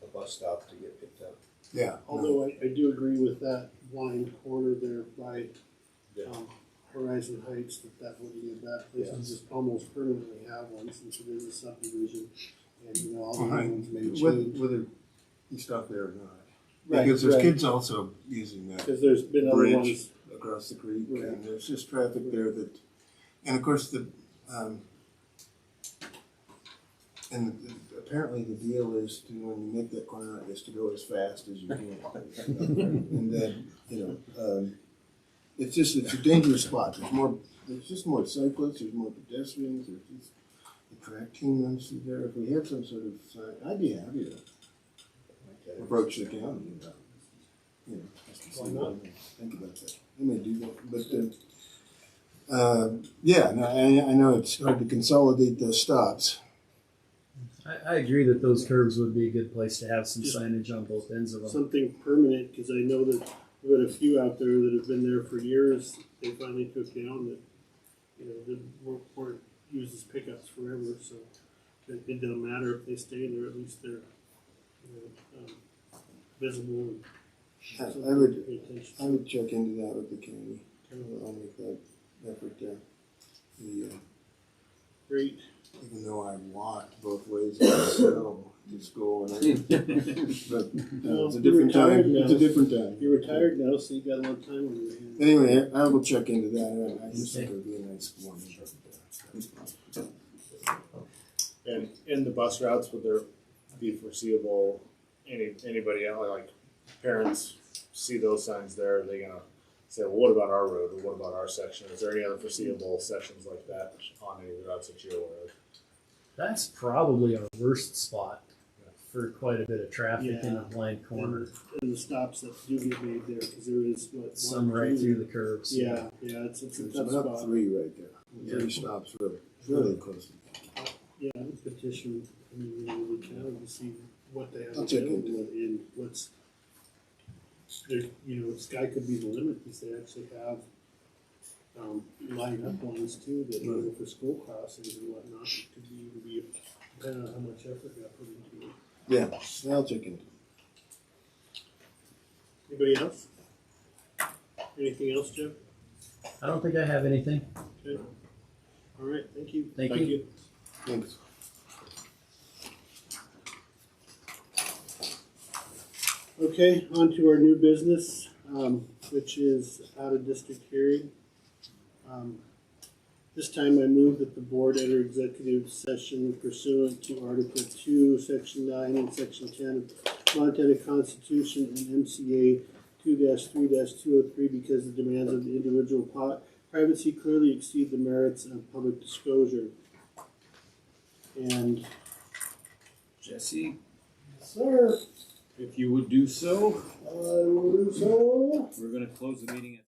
a bus stop to get picked up. Yeah. Although I do agree with that blind corner there by Horizon Heights, that wouldn't be a bad place to just almost permanently have one since it is a subdivision, and all the other ones may change. Whether you stop there or not. Right, Because there's right. kids also using that Because there's been other bridge ones. across the creek, Right. and there's just traffic there and of course apparently the deal is to, when you make that corner out, is to go as fast as you can. And then, it's a dangerous spot. There's just more cyclists, there's more pedestrians, there's just, the track team runs through there. If we had some sort of sign, I'd be happy to approach the county about, just to see what they think about that. They may do that, but, I know it's hard to consolidate those stops. I agree that those curves would be a good place to have some signage on both ends of them. Something permanent, because I know that we've got a few out there that have been there for years. They finally took down that, that weren't used as pickups forever. So it doesn't matter if they stay there. At least they're visible. And I would to pay attention to. check into that with the county. I'll make that effort there. Great. Even though I walked both ways in the snow to school and everything. But it's a You're different time. retired now. It's a different time. You're retired now, so you got a lot of time on your hands. Anyway, I will check into that. I just think it would be a nice one. And in the bus routes, would there be foreseeable, anybody else, like parents see those signs there, are they gonna say, well, what about our road, or what about our section? Is there any other foreseeable sections like that on any of the routes that you're aware of? That's probably our worst spot for quite a bit of traffic in a blind corner. And the stops that do get made there, because there is what Some one, right two. through the curves. Yeah, it's a There's tough about spot. 3 right there. 3 stops really close. Yeah, I would petition, I mean, the county to see what they have I'll check available into and what's, there, sky could be the limit, because they actually have, lined up ones too, that go for school crossings and whatnot, it could be, depending on how much effort got put into it. Yeah, I'll check into it. Anybody else? Anything else, Jeff? I don't think I have anything. Okay. All right, thank you. Thank you. Thanks. Okay, on to our new business, which is out of district hearing. This time I move that the board enter executive session pursuant to Article 2, Section 9, and Section 10 of Montana Constitution and MCA 2-3-203 because the demands of the individual privacy clearly exceed the merits of public disclosure. And Jesse, sir, if you would do so, I will do so. we're gonna close the meeting at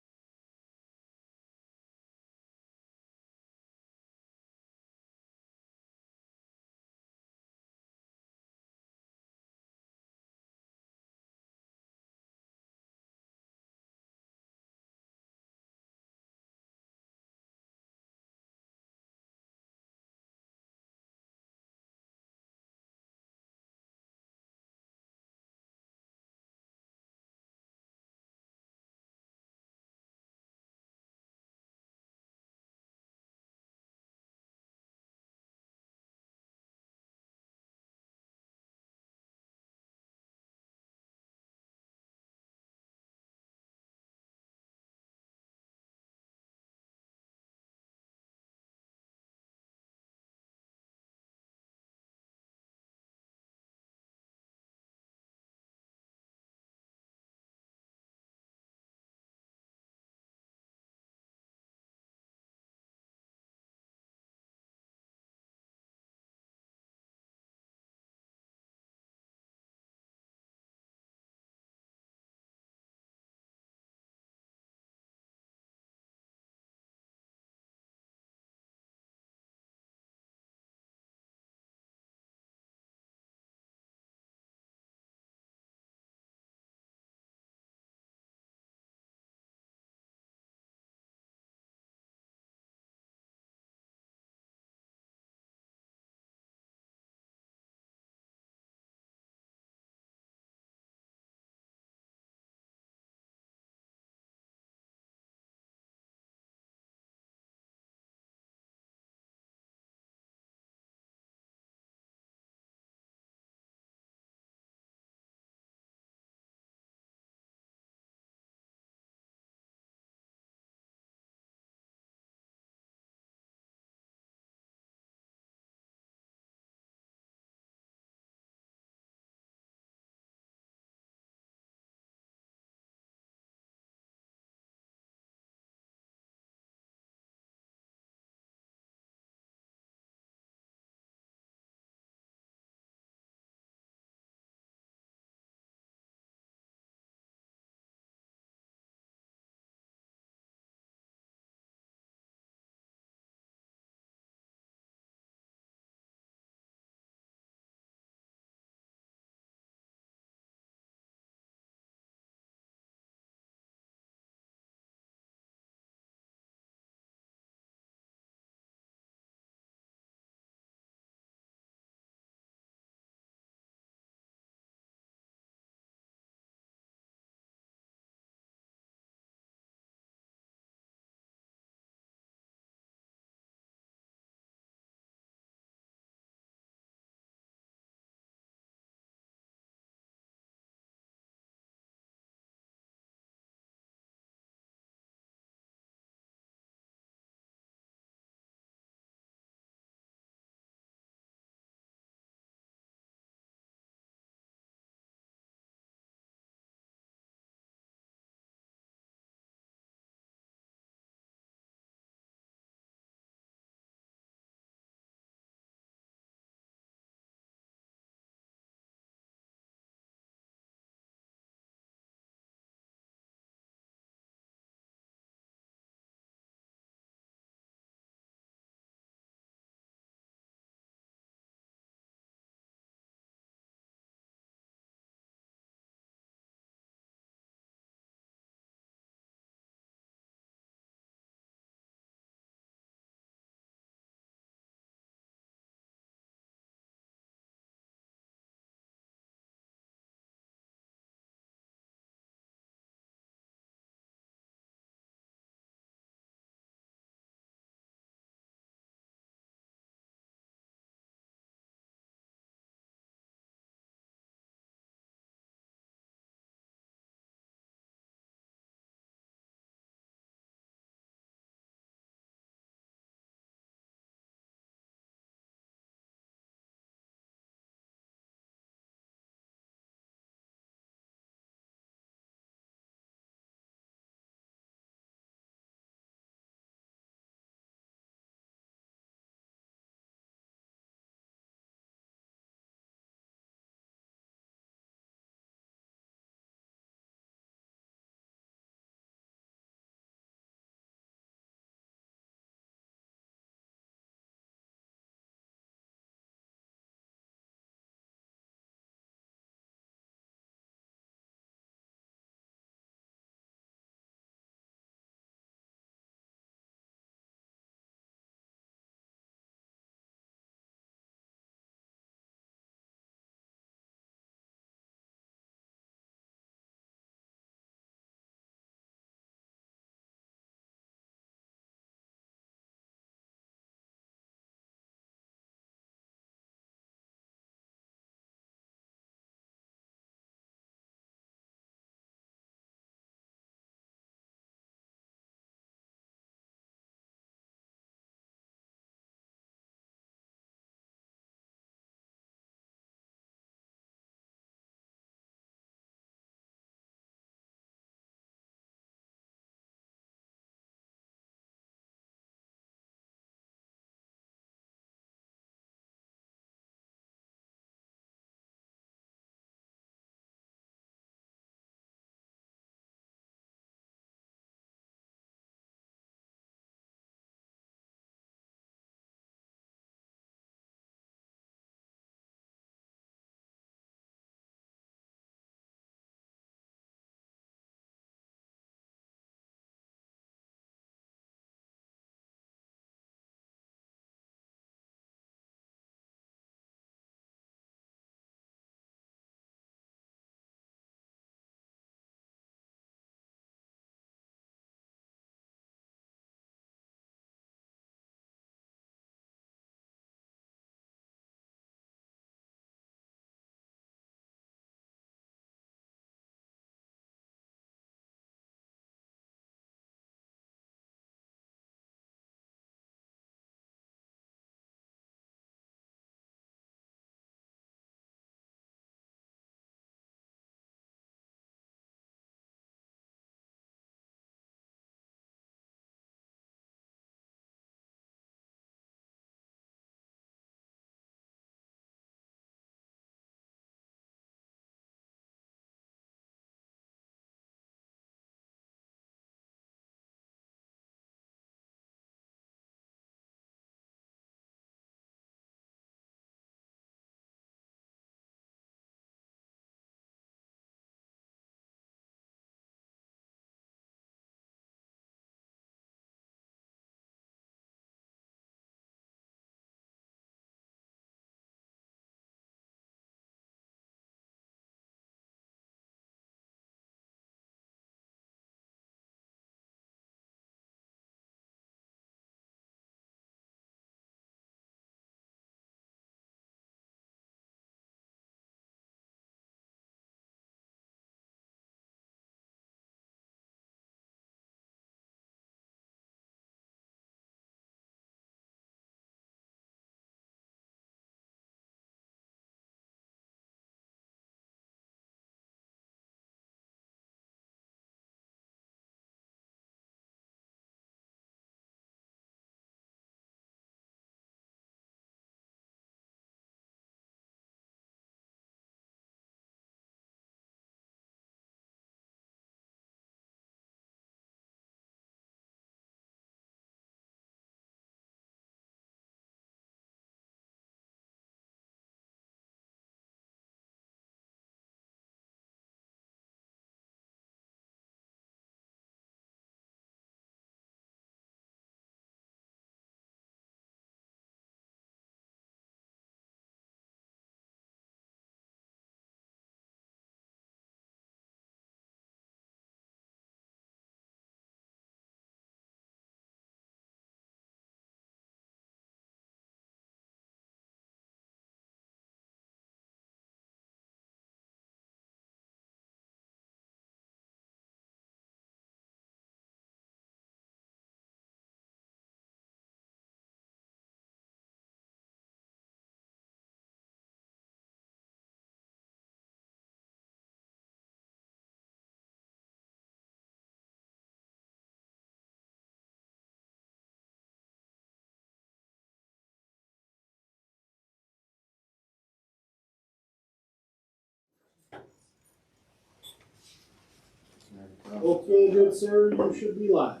Okay, good sir, you should be live.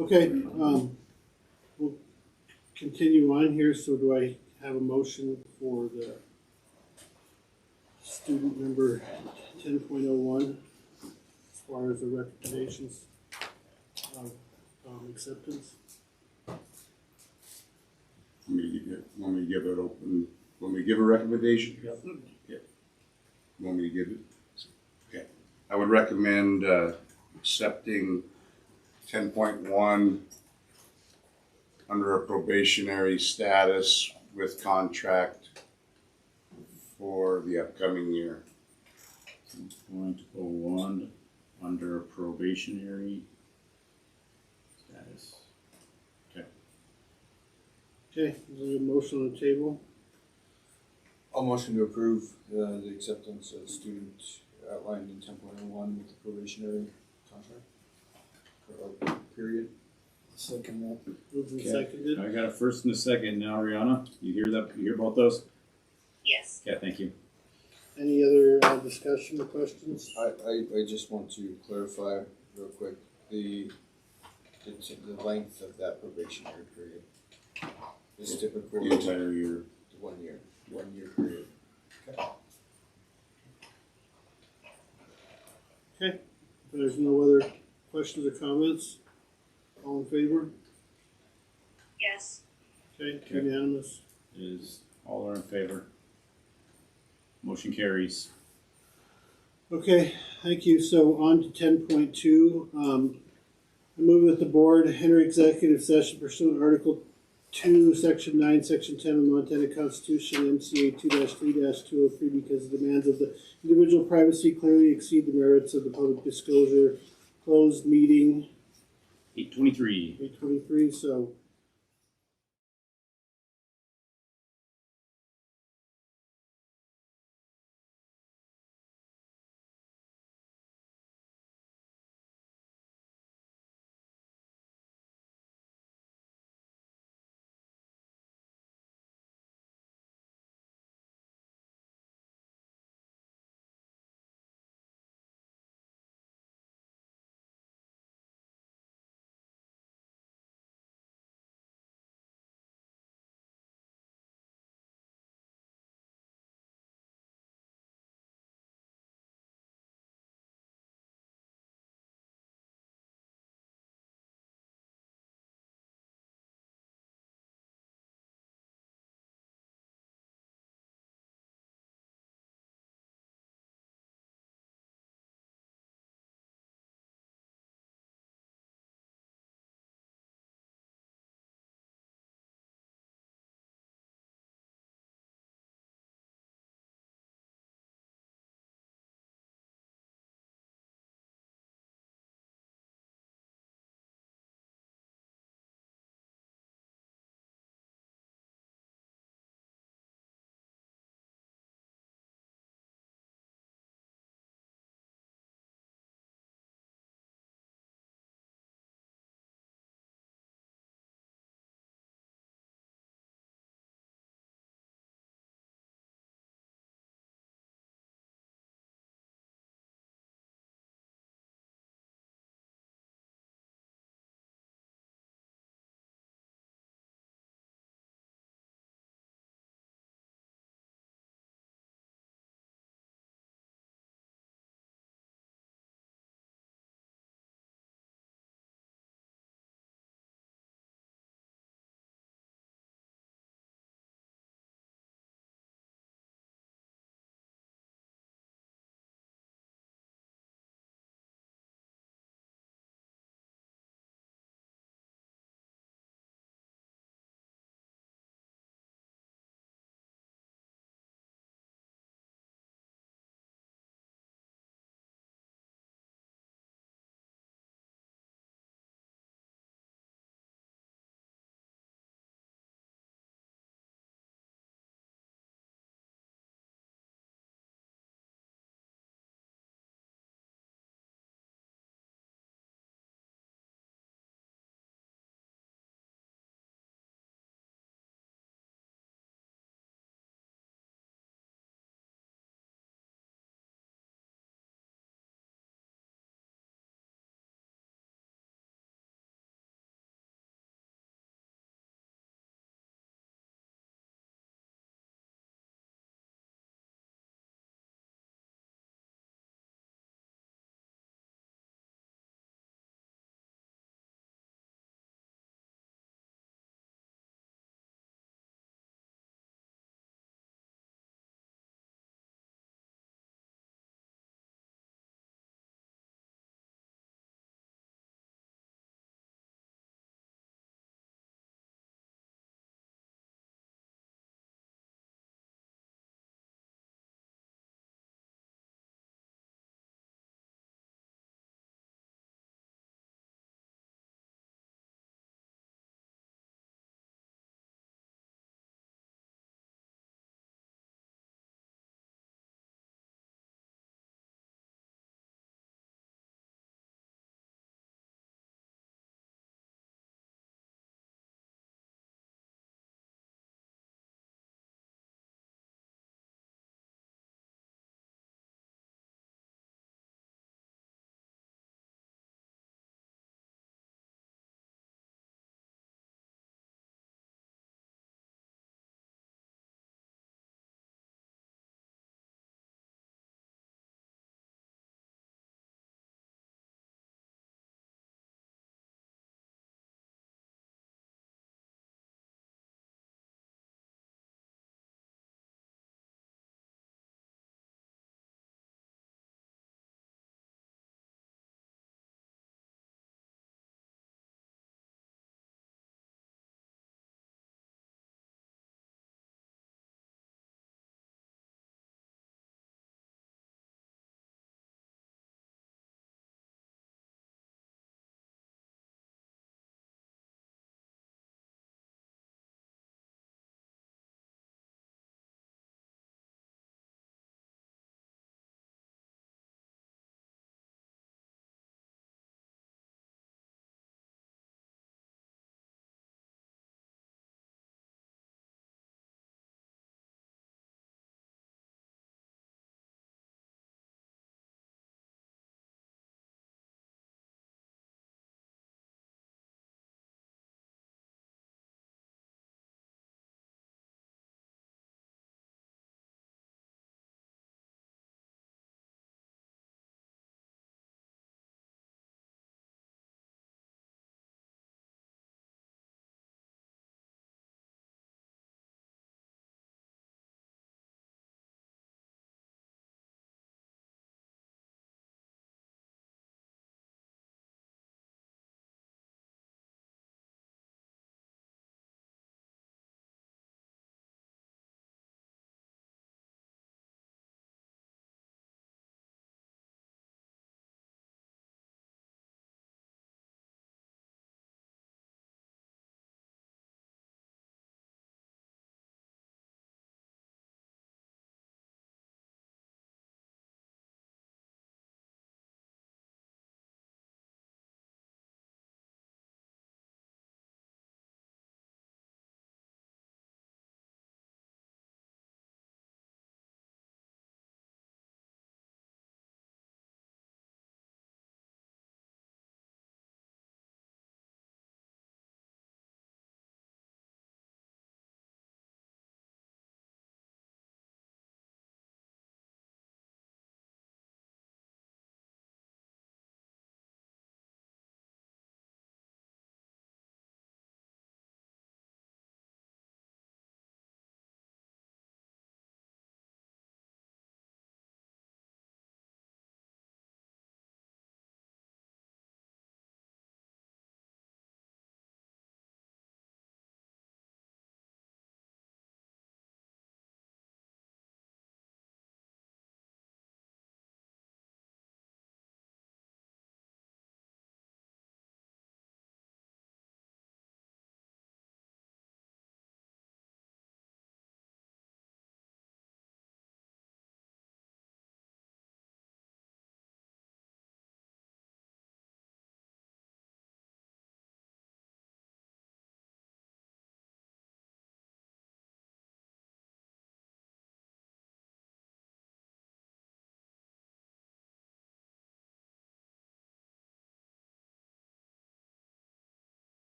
Okay, we'll continue on here, so do I have a motion for the student number 10.01 as far as the recommendations of acceptance? Want me to give it open, want me to give a recommendation? Yep. Want me to give it? Okay. I would recommend accepting 10.1 under a probationary status with contract for the upcoming year. 10.01 under probationary status. Okay, is there a motion on the table? I'll motion to approve the acceptance of student outlined in 10.01 with the probationary contract for a period. Second that. Moved and Okay. seconded. I got a first and a second now, Ariana. You hear that? You hear both those? Yes. Okay, thank you. Any other discussion or questions? I just want to clarify real quick the length of that probationary period. Is typical The entire year. 1 year. 1 year period. If there's no other questions or comments, all in favor? Yes. Okay, Okay. unanimous. Is all are in favor? Motion carries. Okay, thank you. So on to 10.2. I move that the board enter executive session pursuant to Article 2, Section 9, Section 10 of the Montana Constitution, MCA 2-3-203, because the demands of the individual privacy clearly exceed the merits of the public disclosure. Closed meeting, 8:23. 8:23, so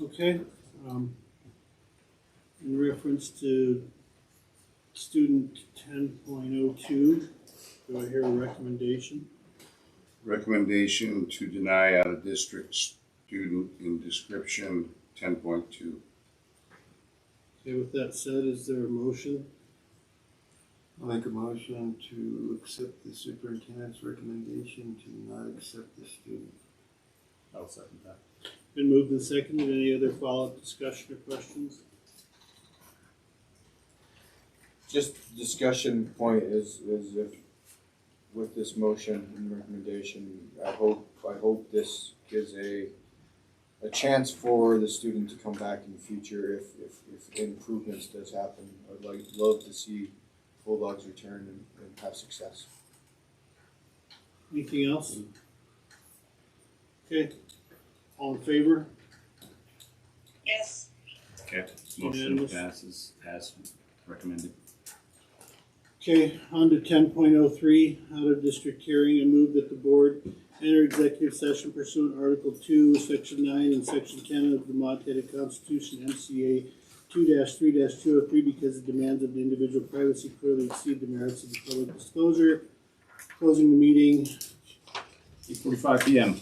Okay, in reference to student 10.02, do I hear a recommendation? Recommendation to deny out of district student in description 10.2. Okay, with that said, is there a motion? I'll make a motion to accept the superintendent's recommendation to not accept the student. I'll second that. Been moved and seconded. Any other follow-up discussion or questions? Just discussion point is if with this motion and recommendation, I hope this gives a chance for the student to come back in the future if improvements does happen. I'd love to see Bulldogs return and have success. Anything else? Okay, all in favor? Yes. Okay, motion Unanimous. passes as recommended. Okay, on to 10.03, out of district hearing. I move that the board enter executive session pursuant to Article 2, Section 9, and Section 10 of the Montana Constitution, MCA 2-3-203, because the demands of the individual privacy clearly exceed the merits of the public disclosure. Closing the meeting. 8:45 p.m.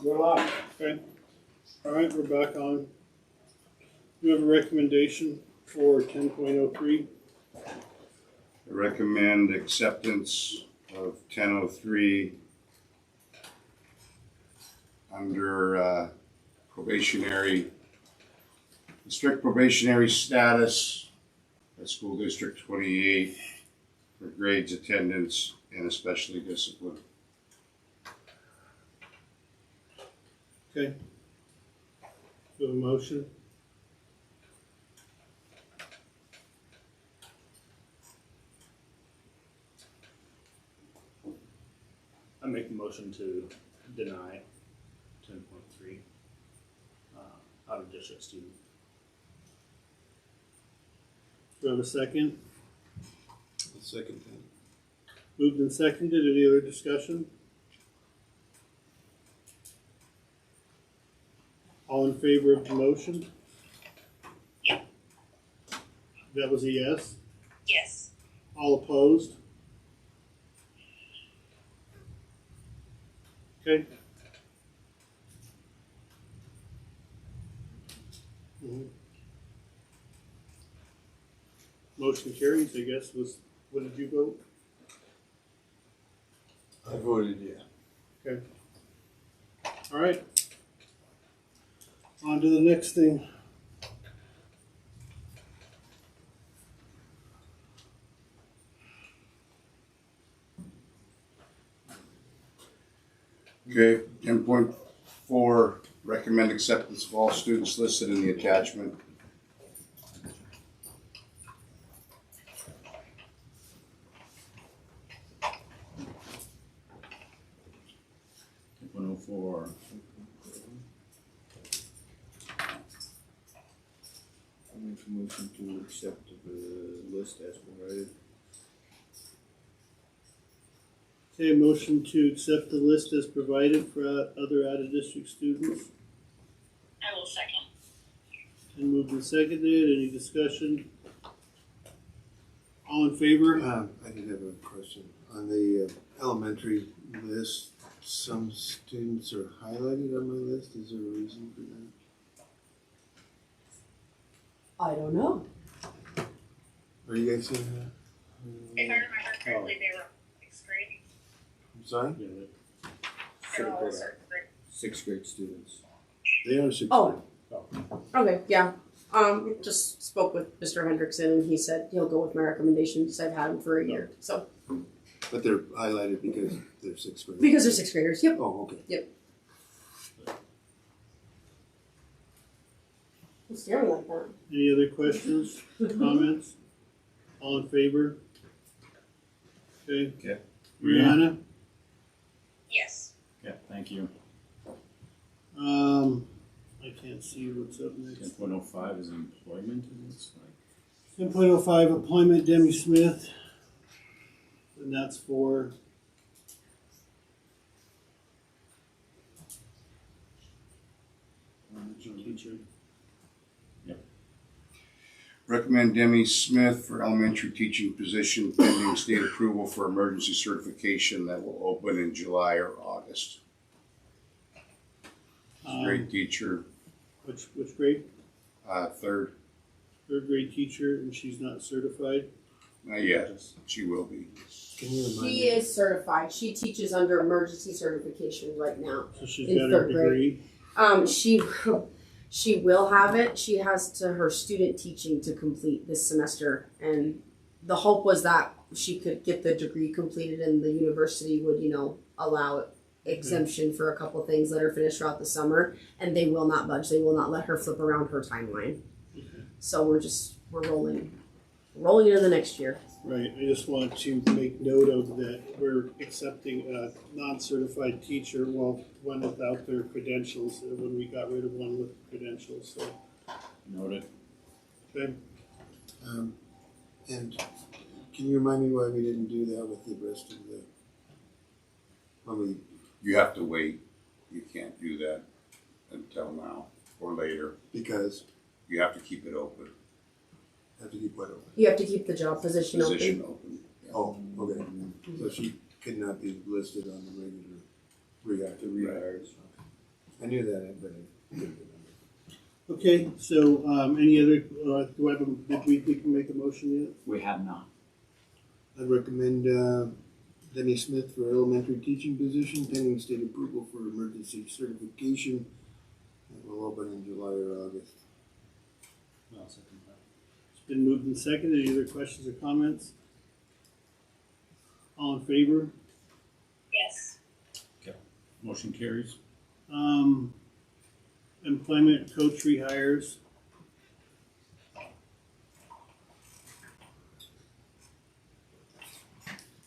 We're live. Okay. All right, we're back on. Do you have a recommendation for 10.03? I recommend acceptance of 1003 under probationary, strict probationary status at School District 28 for grades, attendance, and especially discipline. Okay. Do you have a motion? I make the motion to deny 10.3 out of district student. Do you have a second? I'll second that. Moved and seconded. Any other discussion? All in favor of the motion? Yeah. That was a yes. Yes. All opposed? Okay. Mhm. Motion carries, I guess, what did you vote? I voted yeah. Okay. All right. On to the next thing. Okay, 10.4, recommend acceptance of all students listed in the attachment. .04. I make a motion to accept the list as provided. Okay, motion to accept the list as provided for other out-of-district students. I will second. And moved and seconded. Any discussion? All in favor? I did have a question. On the elementary list, some students are highlighted on my list. Is there a reason for that? I don't know. Are you guys seeing that? If I remember correctly, they were sixth grade. I'm sorry? They're all certain grade. Sixth grade students. They are six. Oh. Okay, yeah. Just spoke with Mr. Hendrickson and he said he'll go with my recommendations. I've had him for a year. So But they're highlighted because they're sixth grade. because they're sixth graders, yep. Oh, okay. Who's staring like that? Any other questions, comments? All in favor? Okay. Okay. Brianna? Yes. Okay, thank you. I can't see what's up next. 10.05 is employment, it looks like. 10.05, employment Demi Smith. And that's for teacher. Recommend Demi Smith for elementary teaching position pending state approval for emergency certification that will open in July or August. Great teacher, Which grade? third, Third grade teacher, and she's not certified. not yet, she will be. Can you remind She me? is certified. She teaches under emergency certification right now. So she's In got her third grade. degree. She will have it. She has to her student teaching to complete this semester, and the hope was that she could get the degree completed, and the university would, allow exemption for a couple things, let her finish throughout the summer, and they will not budge. They will not let her flip around her timeline. So we're rolling into the next year. Right, I just want to make note of that we're accepting a non-certified teacher, well, one without their credentials, when we got rid of one with credentials, so, Noted. okay. And can you remind me why we didn't do that with the rest of the, when we, You have to wait, you can't do that until now or later. because You have to keep it open, I have to keep what open? You have to keep the job position position open. open. Yeah. Oh, okay. So she could not be listed on the regular Rehires. I knew that, but I couldn't remember. Okay, so, any other, do I have did we can make a motion yet? We have not. I'd recommend, Denny Smith for elementary teaching position, pending state approval for emergency certification. That will open in July or August. It's been moved and seconded. Any other questions or comments? All in favor? Yes. Motion carries. Employment coach rehires.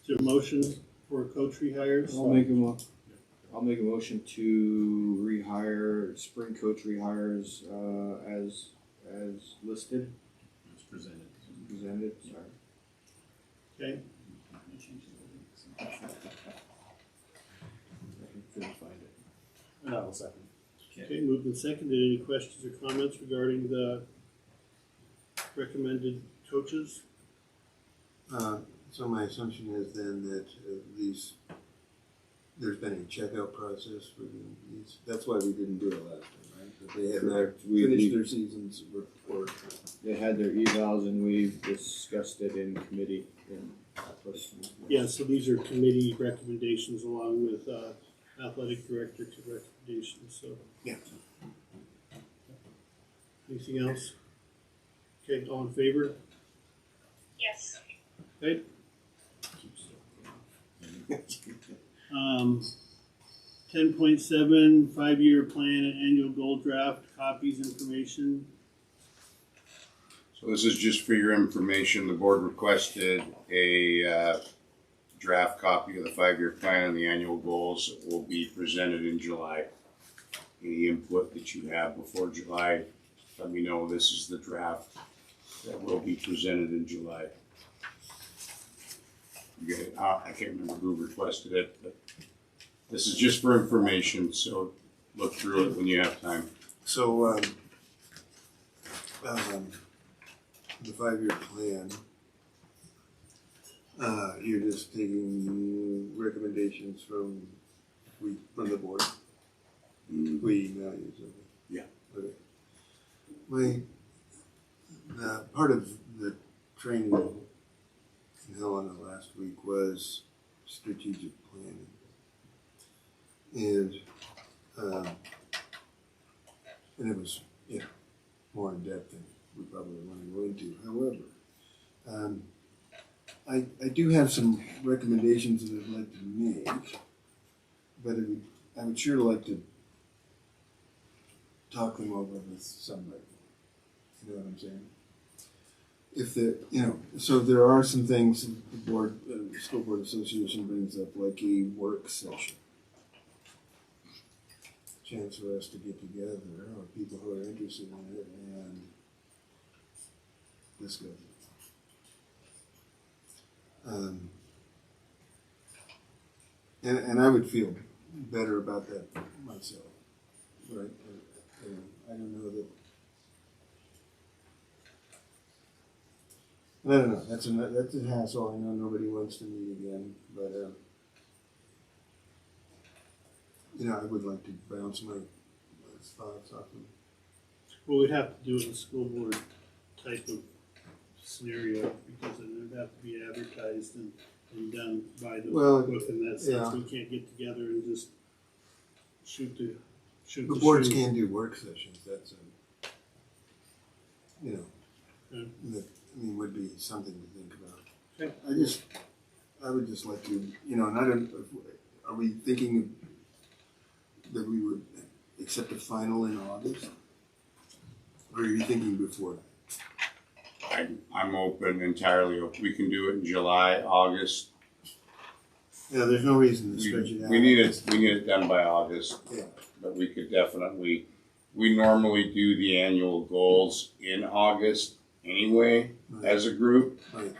Is there a motion for coach rehires? I'll make a motion to rehire, spring coach rehires, as listed, It's presented. presented, sorry. Okay, I couldn't find it. And I will second. okay, moved and seconded. Any questions or comments regarding the recommended coaches? So my assumption is then that there's been a checkout process for these. That's why we didn't do it last time, right? That they have not finished their seasons or They had their evals and we discussed it in committee and Yeah, so these are committee recommendations along with athletic director recommendations, so. Yeah. Anything else? Okay, all in favor? Yes. Okay. 10.7, 5-year plan and annual goal draft, copies, information. So this is just for your information. The board requested a draft copy of the 5-year plan and the annual goals. It will be presented in July. Any input that you have before July, let me know. This is the draft that will be presented in July. You get it? I can't remember who requested it, but this is just for information, so look through it when you have time. so, the 5-year plan, you're just taking recommendations from the board. We email you something. Yeah. Okay. Part of the training in Helena last week was strategic planning. And it was, more in depth than we probably want to go into. However, I do have some recommendations that I'd like to make, but I would sure like to talk them over with somebody. You know what I'm saying? So there are some things the school board association brings up, like a work session. Chance for us to get together, or people who are interested in it, and discuss it. And I would feel better about that myself, right? I don't know that. I don't know. That's a hassle. I know nobody wants to meet again, but I would like to bounce my thoughts off them. Well, we'd have to do it in a school board type of scenario because it would have to be advertised and done by the book in that sense. Yeah. We can't get together and just shoot the The boards can do work sessions. That's would be something to think about. Okay. I would just like to, and I don't. Are we thinking that we would accept a final in August, or are you thinking before that? I'm open, entirely open. We can do it in July, August. Yeah, there's no reason to stretch it out. We need it done by August. Yeah. But we could definitely, we normally do the annual goals in August anyway, as a group. Right.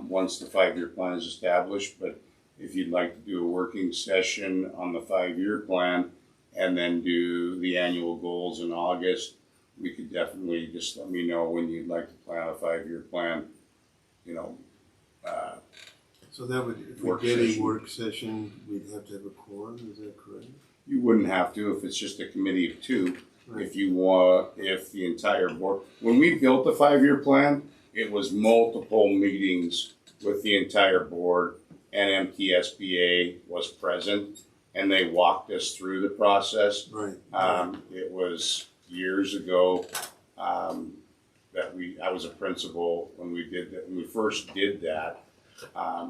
Once the 5-year plan is established, but if you'd like to do a working session on the 5-year plan and then do the annual goals in August, we could definitely just let me know when you'd like to plan a 5-year plan, So that would, if Work we did a session. work session, we'd have to have a quorum, is that correct? You wouldn't have to if it's just a committee of two. Right. If the entire board, when we built the 5-year plan, it was multiple meetings with the entire board, and MTSBA was present, and they walked us through the process. Right. It was years ago, I was a principal when we did that, when we first did that.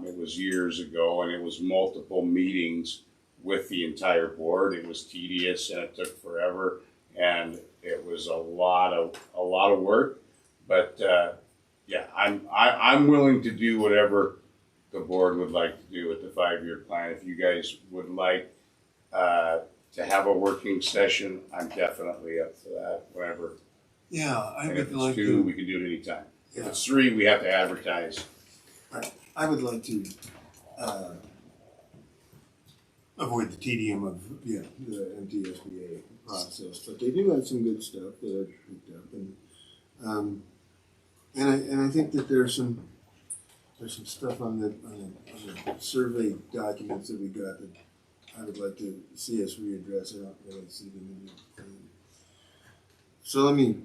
It was years ago, and it was multiple meetings with the entire board. It was tedious and it took forever, and it was a lot of work. But yeah, I'm willing to do whatever the board would like to do with the 5-year plan. If you guys would like to have a working session, I'm definitely up for that. Whatever. Yeah, I And if would it's like 2, to, we can do it anytime. If Yeah. it's 3, we have to advertise. I would like to, avoid the tedium of, the MTSBA process, but they do have some good stuff that I've picked up, and I think that there's some stuff on the survey documents that we got that I would like to see us readdress. I don't really see them in the So let me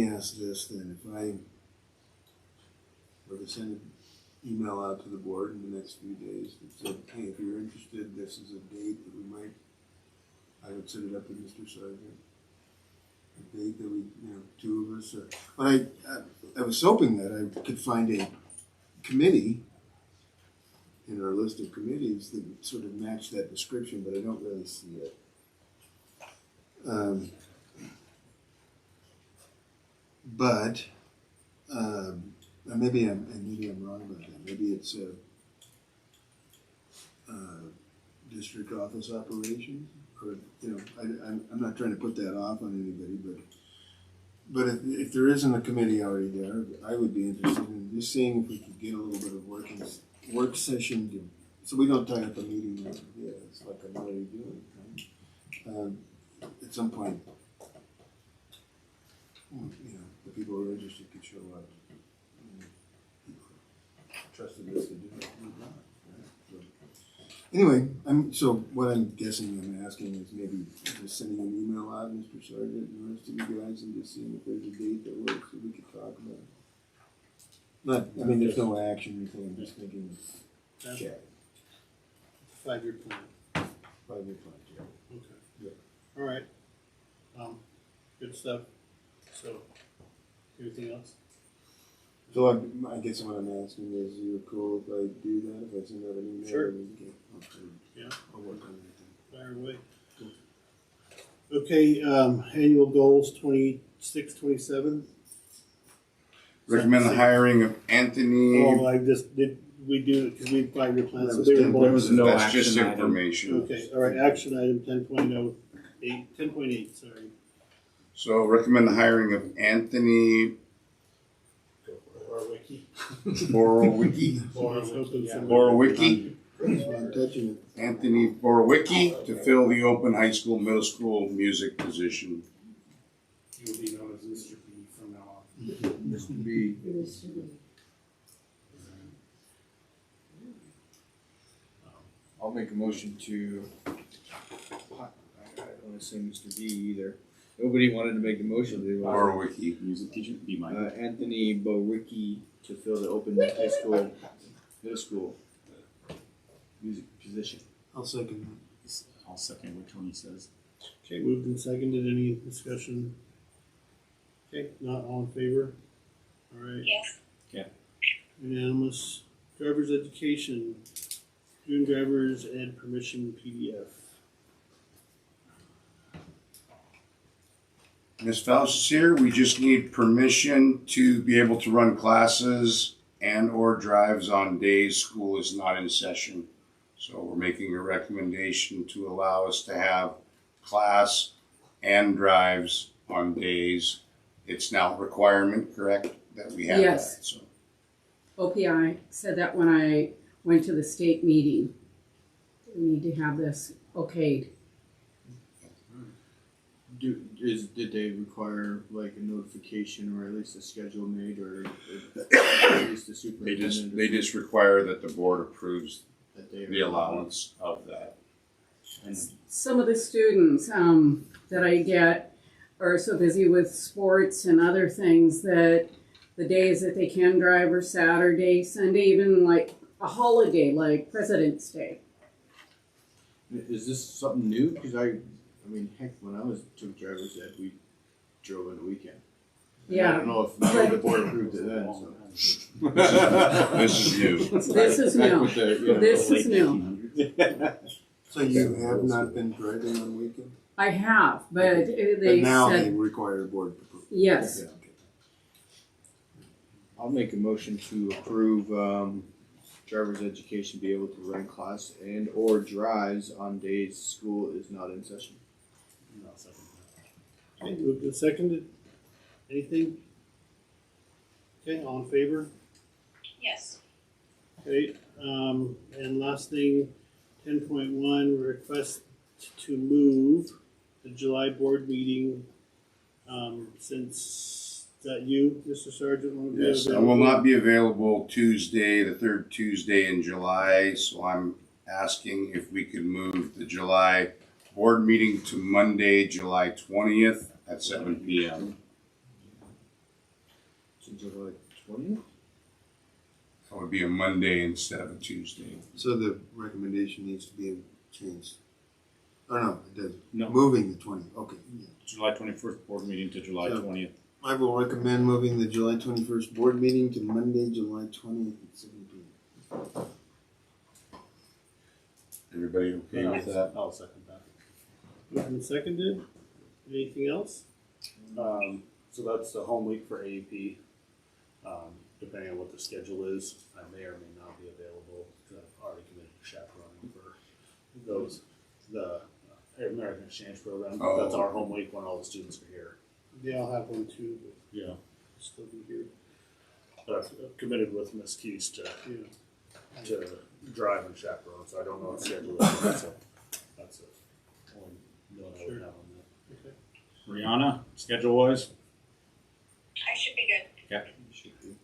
ask this then. If I were to send an email out to the board in the next few days that said, hey, if you're interested, this is a date that I would set it up with Mr. Sargent. A date that we, 2 of us. But I was hoping that I could find a committee in our list of committees that would sort of match that description, but I don't really see it. But maybe I'm wrong about that. Maybe it's district office operations, or I'm not trying to put that off on anybody, but if there isn't a committee already there, I would be interested in just seeing if we could get a little bit of work session so we don't tie up a meeting. Yeah, it's like I'm already doing. Right? At some point, the people who are interested could show up. Trusted us to do it. Anyway, so what I'm guessing I'm asking is maybe just sending an email out, Mr. Sargent, and the rest of you guys, and just seeing if there's a date that works that we could talk about. There's no action or anything. I'm just thinking. Chat. 5-year plan. 5-year plan. Yeah. Okay. Yeah. All right. Good stuff. So, anything else? So I guess what I'm asking is, you're cool if I do that? If I send out an email? Sure. Okay. Yeah. I'll work on it. Fire away. Okay, annual goals 26, 27. Recommend the hiring of Anthony. Oh, I just did, we do it because we had 5-year plans. So That was they were 10. both- There was no That's action just item. information. Okay, all right, action item 10.8, sorry. So recommend the hiring of Anthony Or wiki. Borowicki. Borowicki. I'm touching it. Anthony Borowicki to fill the open high school, middle school music position. He will be known as Mr. B from now on. Mr. B. I'll make a motion to, I don't want to say Mr. B either. Nobody wanted to make the motion, did they? Borowicki. Music teacher, be mine. Anthony Bowicki to fill the open high school, middle school music position. I'll second I'll second which one he says. Okay, moved and seconded, any discussion? Okay, not all in favor? All right, Yes. unanimous. Driver's education, June driver's ed permission PDF. Ms. Faust is here. We just need permission to be able to run classes and or drives on days school is not in session. So we're making a recommendation to allow us to have class and drives on days. It's now a requirement, correct, that we have Yes. that? So OPI said that when I went to the state meeting. We need to have this okayed. Did they require like a notification or at least a schedule made or at least the They superintendent? just require that the board approves that they the allowance of that. And Some of the students that I get are so busy with sports and other things that the days that they can drive are Saturday, Sunday, even like a holiday like President's Day. Is this something new? Because I mean, heck, when I took driver's ed, we drove on the weekend. And I Yeah. don't know if the board approved it then. So. This is new. This is Back new. with the, you know, This Late is new. 1800s. So you have not been driving on weekend? I have, but But they now they said require board approval. yes. Okay. I'll make a motion to approve driver's education be able to run class and or drives on days school is not in session. Okay, moved and seconded. Anything? Okay, all in favor? Yes. Okay, and last thing, 10.1, request to move the July board meeting, since, is that you, Mr. Sergeant? Want to be Yes, I available? will not be available Tuesday, the third Tuesday in July, so I'm asking if we could move the July board meeting to Monday, July 20th at 7 p.m. So July 20th? That would be a Monday instead of a Tuesday. So the recommendation needs to be changed. Oh, no, it doesn't. No. Moving the 20th, okay. Yeah. July 21st board meeting to July So- 20th. I will recommend moving the July 21st board meeting to Monday, July 20th at 7 p.m. Everybody okay with that? I'll second that. Moved and seconded. Anything else? So that's the home week for AEP. Depending on what the schedule is, I may or may not be available because I've already committed to chaperoning for those, the American Exchange Program. Oh. That's our home week when all the students are here. Yeah, I'll have one too, but Yeah. I'll still be here. But I've committed with Miss Keys to drive and chaperone, so I don't know what schedule it is. That's it. Only note I would have on that. Rihanna, schedule wise? I should be good. Should be.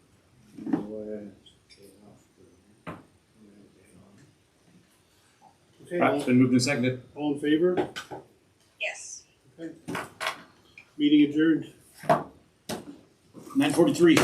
Day off. Okay, It's been moved and seconded. all in favor? Yes. Okay. Meeting adjourned. 9:43.